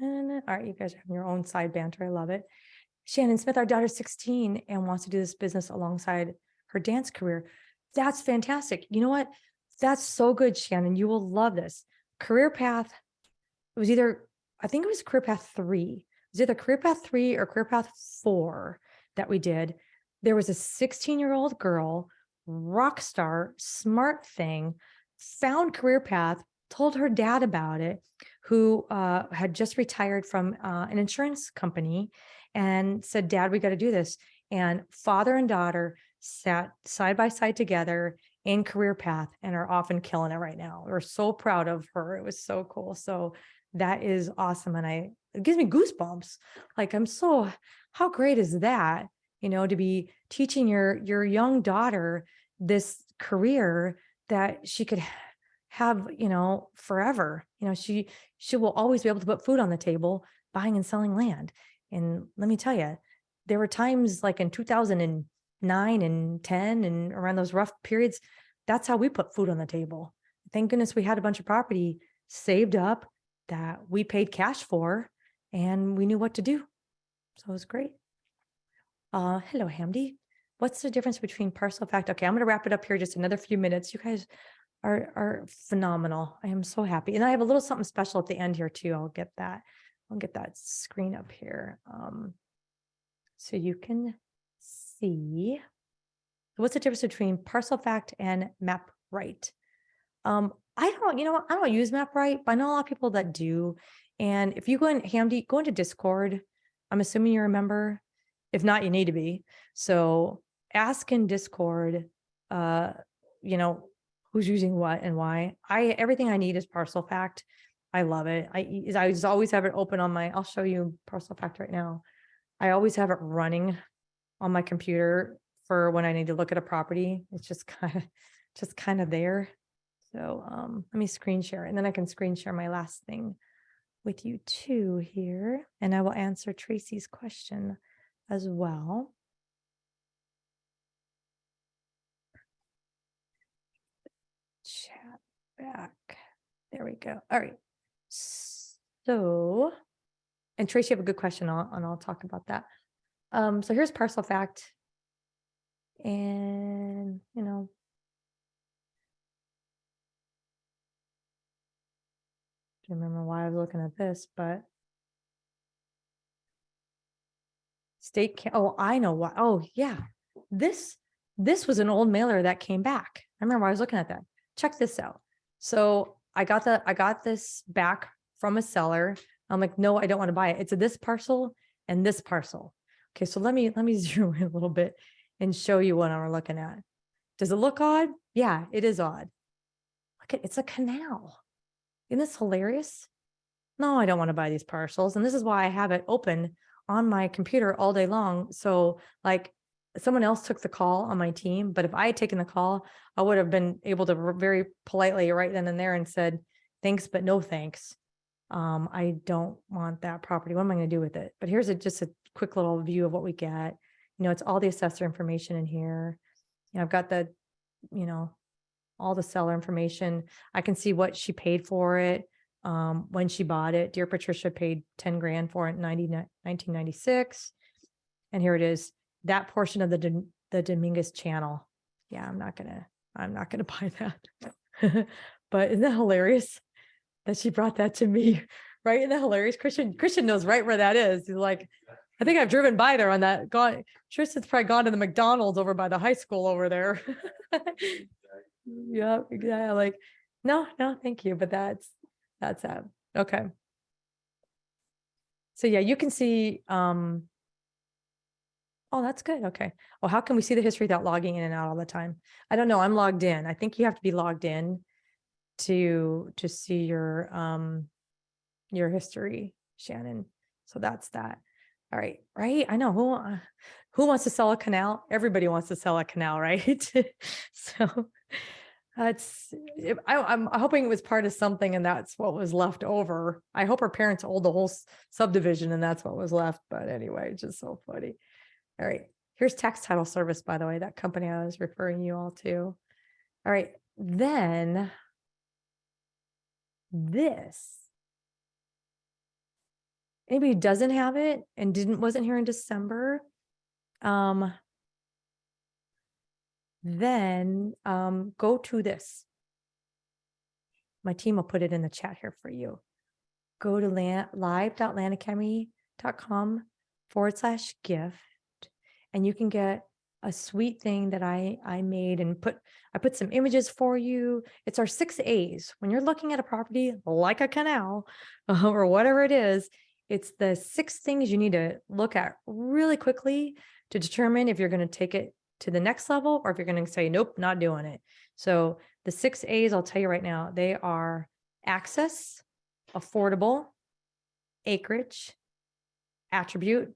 [SPEAKER 1] All right, you guys are having your own side banter. I love it. Shannon Smith, our daughter's 16 and wants to do this business alongside her dance career. That's fantastic. You know what? That's so good, Shannon. You will love this. Career path. It was I think it was career path 3. It was either career path 3 or career path 4 that we did. There was a 16-year-old girl, rock star, smart thing, found career path, told her dad about it, who had just retired from an insurance company, and said, Dad, we got to do this. And father and daughter sat side by side together in career path and are often killing it right now. We're so proud of her. It was so cool. So that is awesome. And it gives me goosebumps. Like, how great is that? To be teaching your young daughter this career that she could have, forever. She will always be able to put food on the table, buying and selling land. And let me tell you, there were times like in 2009 and 10 and around those rough periods, that's how we put food on the table. Thank goodness we had a bunch of property saved up that we paid cash for, and we knew what to do. So it was great. Hello, Hamdi. What's the difference between parcel fact? Okay, I'm going to wrap it up here just another few minutes. You guys are phenomenal. I am so happy. And I have a little something special at the end here too. I'll get that screen up here. So you can see what's the difference between parcel fact and map right. I don't use map right, but I know a lot of people that do. And if you go in, Hamdi, go into Discord. I'm assuming you remember. If not, you need to be. So ask in Discord, you know, who's using what and why. Everything I need is Parcel Fact. I love it. I just always have it open on my, I'll show you Parcel Fact right now. I always have it running on my computer for when I need to look at a property. It's just kind of there. So let me screen share, and then I can screen share my last thing with you too here, and I will answer Tracy's question as well. Chat back. There we go. All right. So, and Tracy, you have a good question, and I'll talk about that. So here's Parcel Fact. And, you know, I don't remember why I was looking at this, but oh, I know why. Oh, yeah. This was an old mailer that came back. I remember I was looking at that. Check this out. So I got this back from a seller. I'm like, no, I don't want to buy it. It's this parcel and this parcel. Okay, so let me zero in a little bit and show you what I'm looking at. Does it look odd? Yeah, it is odd. Look at, it's a canal. Isn't this hilarious? No, I don't want to buy these parcels. And this is why I have it open on my computer all day long. So like someone else took the call on my team, but if I had taken the call, I would have been able to very politely right then and there and said, thanks, but no thanks. I don't want that property. What am I going to do with it? But here's just a quick little view of what we get. You know, it's all the assessor information in here. You know, I've got the, you know, all the seller information. I can see what she paid for it. When she bought it. Dear Patricia paid 10 grand for it in 1996. And here it is, that portion of the Dominguez channel. Yeah, I'm not gonna buy that. But isn't that hilarious that she brought that to me? Right? Isn't that hilarious? Christian knows right where that is. He's like, I think I've driven by there on that. Tristan's probably gone to the McDonald's over by the high school over there. Yeah, exactly. Like, no, thank you. But that's that. Okay. So yeah, you can see, oh, that's good. Okay. Well, how can we see the history without logging in and out all the time? I don't know. I'm logged in. I think you have to be logged in to see your history, Shannon. So that's that. All right. Right. I know who wants to sell a canal? Everybody wants to sell a canal, right? So I'm hoping it was part of something and that's what was left over. I hope her parents owned the whole subdivision and that's what was left. But anyway, it's just so funny. All right. Here's Tax Title Service, by the way, that company I was referring you all to. All right. Then this. Anybody who doesn't have it and wasn't here in December, then go to this. My team will put it in the chat here for you. Go to live.landacademy.com/gift, and you can get a sweet thing that I made and I put some images for you. It's our 6 A's. When you're looking at a property like a canal or whatever it is, it's the 6 things you need to look at really quickly to determine if you're going to take it to the next level or if you're going to say, nope, not doing it. So the 6 A's, I'll tell you right now, they are access, affordable, acreage, attribute,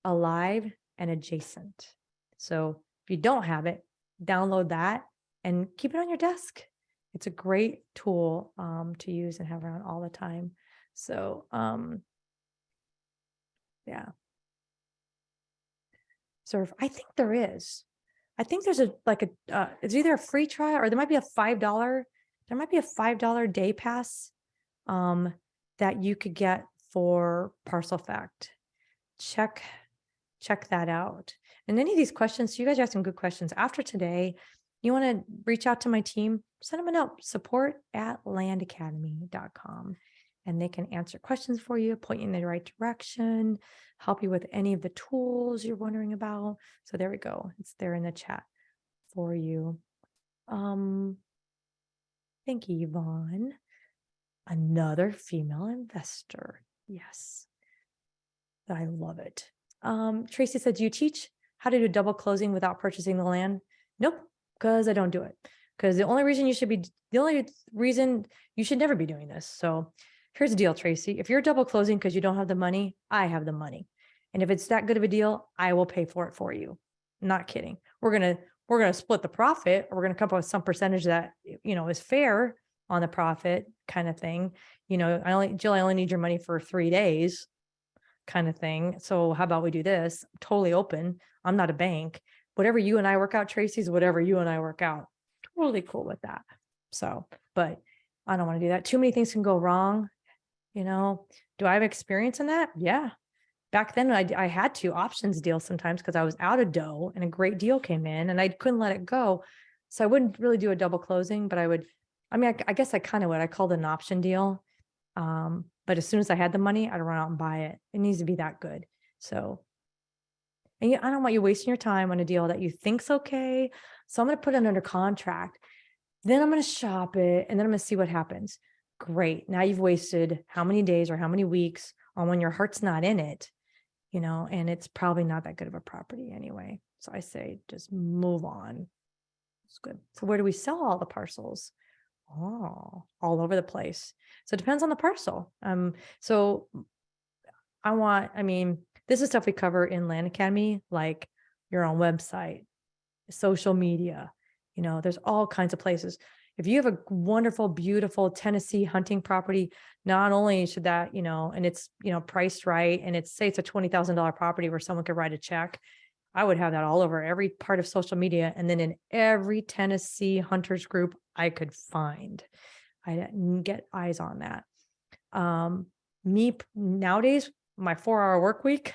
[SPEAKER 1] alive, and adjacent. So if you don't have it, download that and keep it on your desk. It's a great tool to use and have around all the time. So yeah. So I think there is. I think there's it's either a free trial or there might be a $5. There might be a $5 day pass that you could get for Parcel Fact. Check that out. And any of these questions, so you guys are asking good questions. After today, you want to reach out to my team, send them a note, support@landacademy.com. And they can answer questions for you, point you in the right direction, help you with any of the tools you're wondering about. So there we go. It's there in the chat for you. Thank you, Yvonne. Another female investor. Yes. I love it. Tracy said, do you teach how to do double closing without purchasing the land? Nope, because I don't do it. Because the only reason you should never be doing this. So here's the deal, Tracy. If you're double closing because you don't have the money, I have the money. And if it's that good of a deal, I will pay for it for you. Not kidding. We're gonna split the profit, or we're gonna come up with some percentage that is fair on the profit kind of thing. Jill, I only need your money for 3 days kind of thing. So how about we do this? Totally open. I'm not a bank. Whatever you and I work out, Tracy's whatever you and I work out. Totally cool with that. So, but I don't want to do that. Too many things can go wrong. Do I have experience in that? Yeah. Back then I had to options deal sometimes because I was out of dough and a great deal came in and I couldn't let it go. So I wouldn't really do a double closing, but I guess I kind of would. I called it an option deal. But as soon as I had the money, I'd run out and buy it. It needs to be that good. So, and I don't want you wasting your time on a deal that you think's okay. So I'm going to put it under contract. Then I'm going to shop it and then I'm going to see what happens. Great. Now you've wasted how many days or how many weeks on when your heart's not in it, and it's probably not that good of a property anyway. So I say, just move on. It's good. So where do we sell all the parcels? Oh, all over the place. So it depends on the parcel. So this is stuff we cover in Land Academy, like your own website, social media, there's all kinds of places. If you have a wonderful, beautiful Tennessee hunting property, not only should that, and it's, priced right, and say it's a $20,000 property where someone could write a check, I would have that all over every part of social media. And then in every Tennessee hunters group I could find, I get eyes on that. Me nowadays, my 4-hour work week,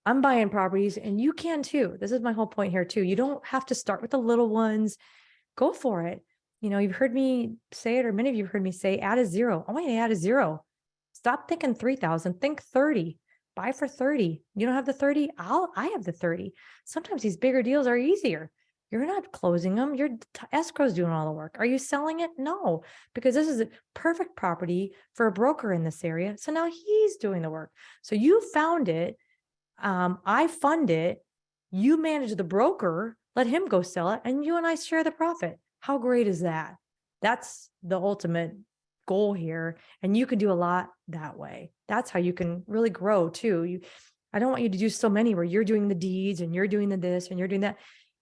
[SPEAKER 1] I'm buying properties and you can too. This is my whole point here too. You don't have to start with the little ones. Go for it. You've heard me say it, or many of you have heard me say, add a zero. I want you to add a zero. Stop thinking 3,000, think 30. Buy for 30. You don't have the 30? I have the 30. Sometimes these bigger deals are easier. You're not closing them. Your escrow's doing all the work. Are you selling it? No, because this is a perfect property for a broker in this area. So now he's doing the work. So you found it. I fund it. You manage the broker, let him go sell it, and you and I share the profit. How great is that? That's the ultimate goal here. And you can do a lot that way. That's how you can really grow too. I don't want you to do so many where you're doing the deeds and you're doing the this and you're doing that.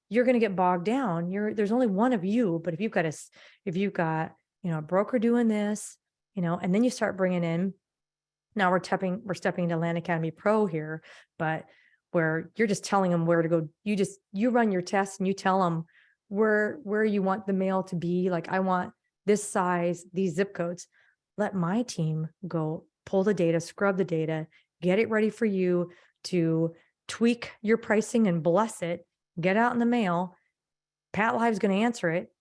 [SPEAKER 1] You're going to get bogged down. There's only one of you, but if you've got a broker doing this, and then you start bringing in, now we're stepping into Land Academy Pro here, but where you're just telling them where to go. You run your tests and you tell them where you want the mail to be. Like, I want this size, these zip codes. Let my team go pull the data, scrub the data, get it ready for you to tweak your pricing and bless it, get out in the mail. Pat Live's going to answer it.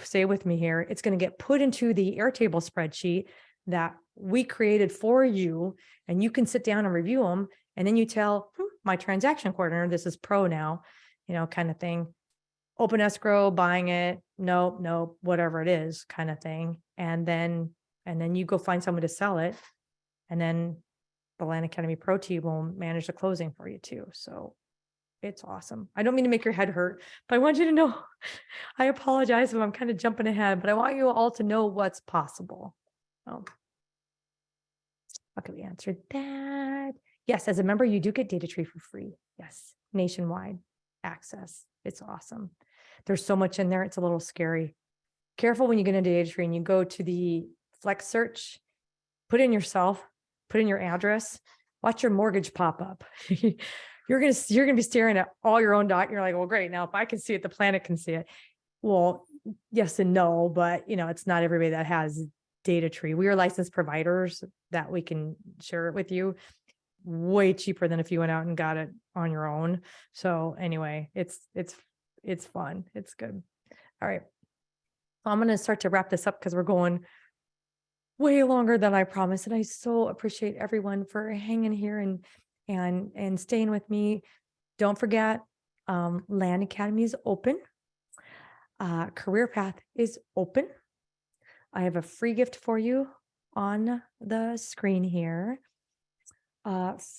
[SPEAKER 1] Stay with me here. It's going to get put into the Airtable spreadsheet that we created for you, and you can sit down and review them. And then you tell my transaction coordinator, this is pro now, kind of thing. Open escrow, buying it, no, whatever it is, kind of thing. And then you go find someone to sell it. And then the Land Academy Pro team will manage the closing for you too. So it's awesome. I don't mean to make your head hurt, but I want you to know, I apologize if I'm kind of jumping ahead, but I want you all to know what's possible. Oh, okay, we answered that. Yes, as a member, you do get data tree for free. Yes, nationwide access. It's awesome. There's so much in there. It's a little scary. Careful when you get into data tree and you go to the flex search, put in yourself, put in your address, watch your mortgage pop up. You're gonna be staring at all your own dot. You're like, well, great. Now, if I can see it, the planet can see it. Well, yes and no, but it's not everybody that has data tree. We are licensed providers that we can share it with you. Way cheaper than if you went out and got it on your own. So anyway, it's fun. It's good. All right. I'm going to start to wrap this up because we're going way longer than I promised. And I so appreciate everyone for hanging here and staying with me. Don't forget, Land Academy is open. Career Path is open. I have a free gift for you on the screen here.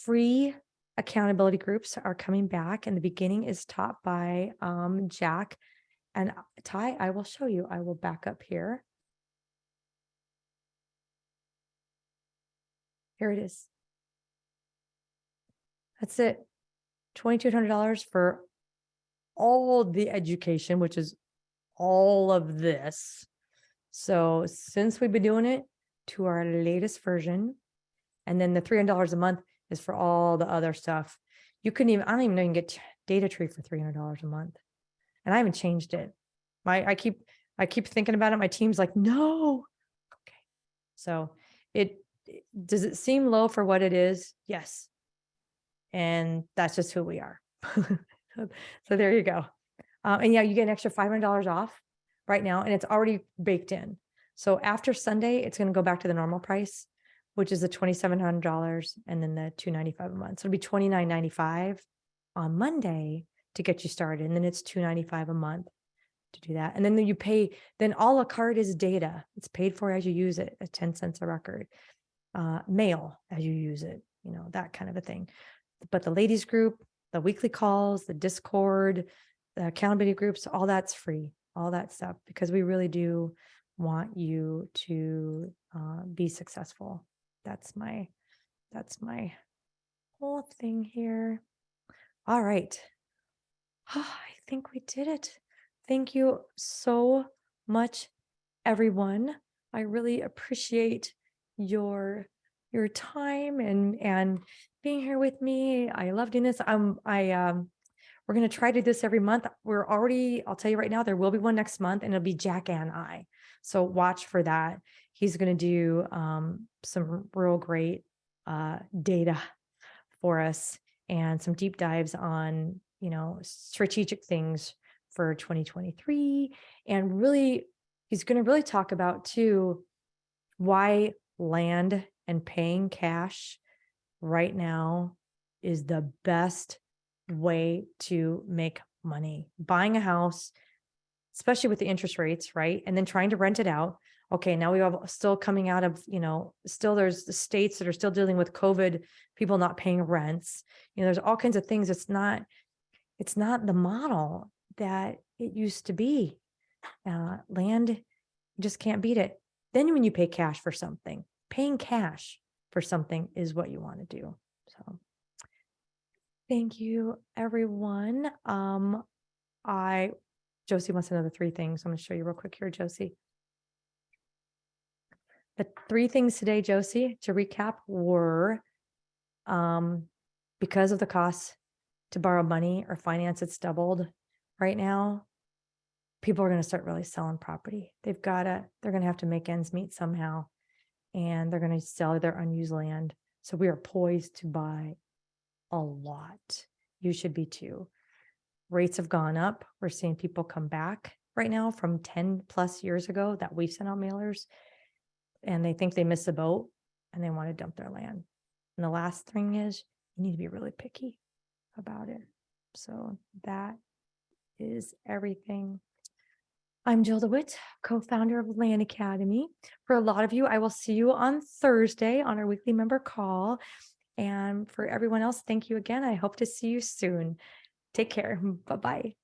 [SPEAKER 1] Free accountability groups are coming back, and the beginning is taught by Jack and Ty. I will show you. I will back up here. Here it is. That's it. $2,200 for all the education, which is all of this. So since we've been doing it to our latest version, and then the $300 a month is for all the other stuff. I don't even know you can get data tree for $300 a month. And I haven't changed it. I keep thinking about it. My team's like, no. Okay. So does it seem low for what it is? Yes. And that's just who we are. So there you go. And yeah, you get an extra $500 off right now, and it's already baked in. So after Sunday, it's going to go back to the normal price, which is the $2,700 and then the $295 a month. So it'll be $29.95 on Monday to get you started. And then it's $295 a month to do that. And then you pay, then a la carte is data. It's paid for as you use it at 10 cents a record, mail as you use it, that kind of a thing. But the ladies group, the weekly calls, the Discord, the accountability groups, all that's free, all that stuff, because we really do want you to be successful. That's my whole thing here. All right. I think we did it. Thank you so much, everyone. I really appreciate your time and being here with me. I love doing this. We're going to try to do this every month. I'll tell you right now, there will be one next month, and it'll be Jack and I. So watch for that. He's going to do some real great data for us and some deep dives on, strategic things for 2023. And really, he's going to really talk about too, why land and paying cash right now is the best way to make money. Buying a house, especially with the interest rates, right? And then trying to rent it out. Okay, now we have still coming out of, still there's the states that are still dealing with COVID, people not paying rents. There's all kinds of things. It's not the model that it used to be. Land, you just can't beat it. Then when you pay cash for something, paying cash for something is what you want to do. So thank you, everyone. Josie wants to know the 3 things. I'm going to show you real quick here, Josie. The 3 things today, Josie, to recap, were because of the cost to borrow money or finance, it's doubled right now. People are going to start really selling property. They're going to have to make ends meet somehow, and they're going to sell their unused land. So we are poised to buy a lot. You should be too. Rates have gone up. We're seeing people come back right now from 10 plus years ago that we've sent out mailers, and they think they missed the boat and they want to dump their land. And the last thing is, you need to be really picky about it. So that is everything. I'm Jill DeWitt, co-founder of Land Academy. For a lot of you, I will see you on Thursday on our weekly member call. And for everyone else, thank you again. I hope to see you soon. Take care. Bye-bye.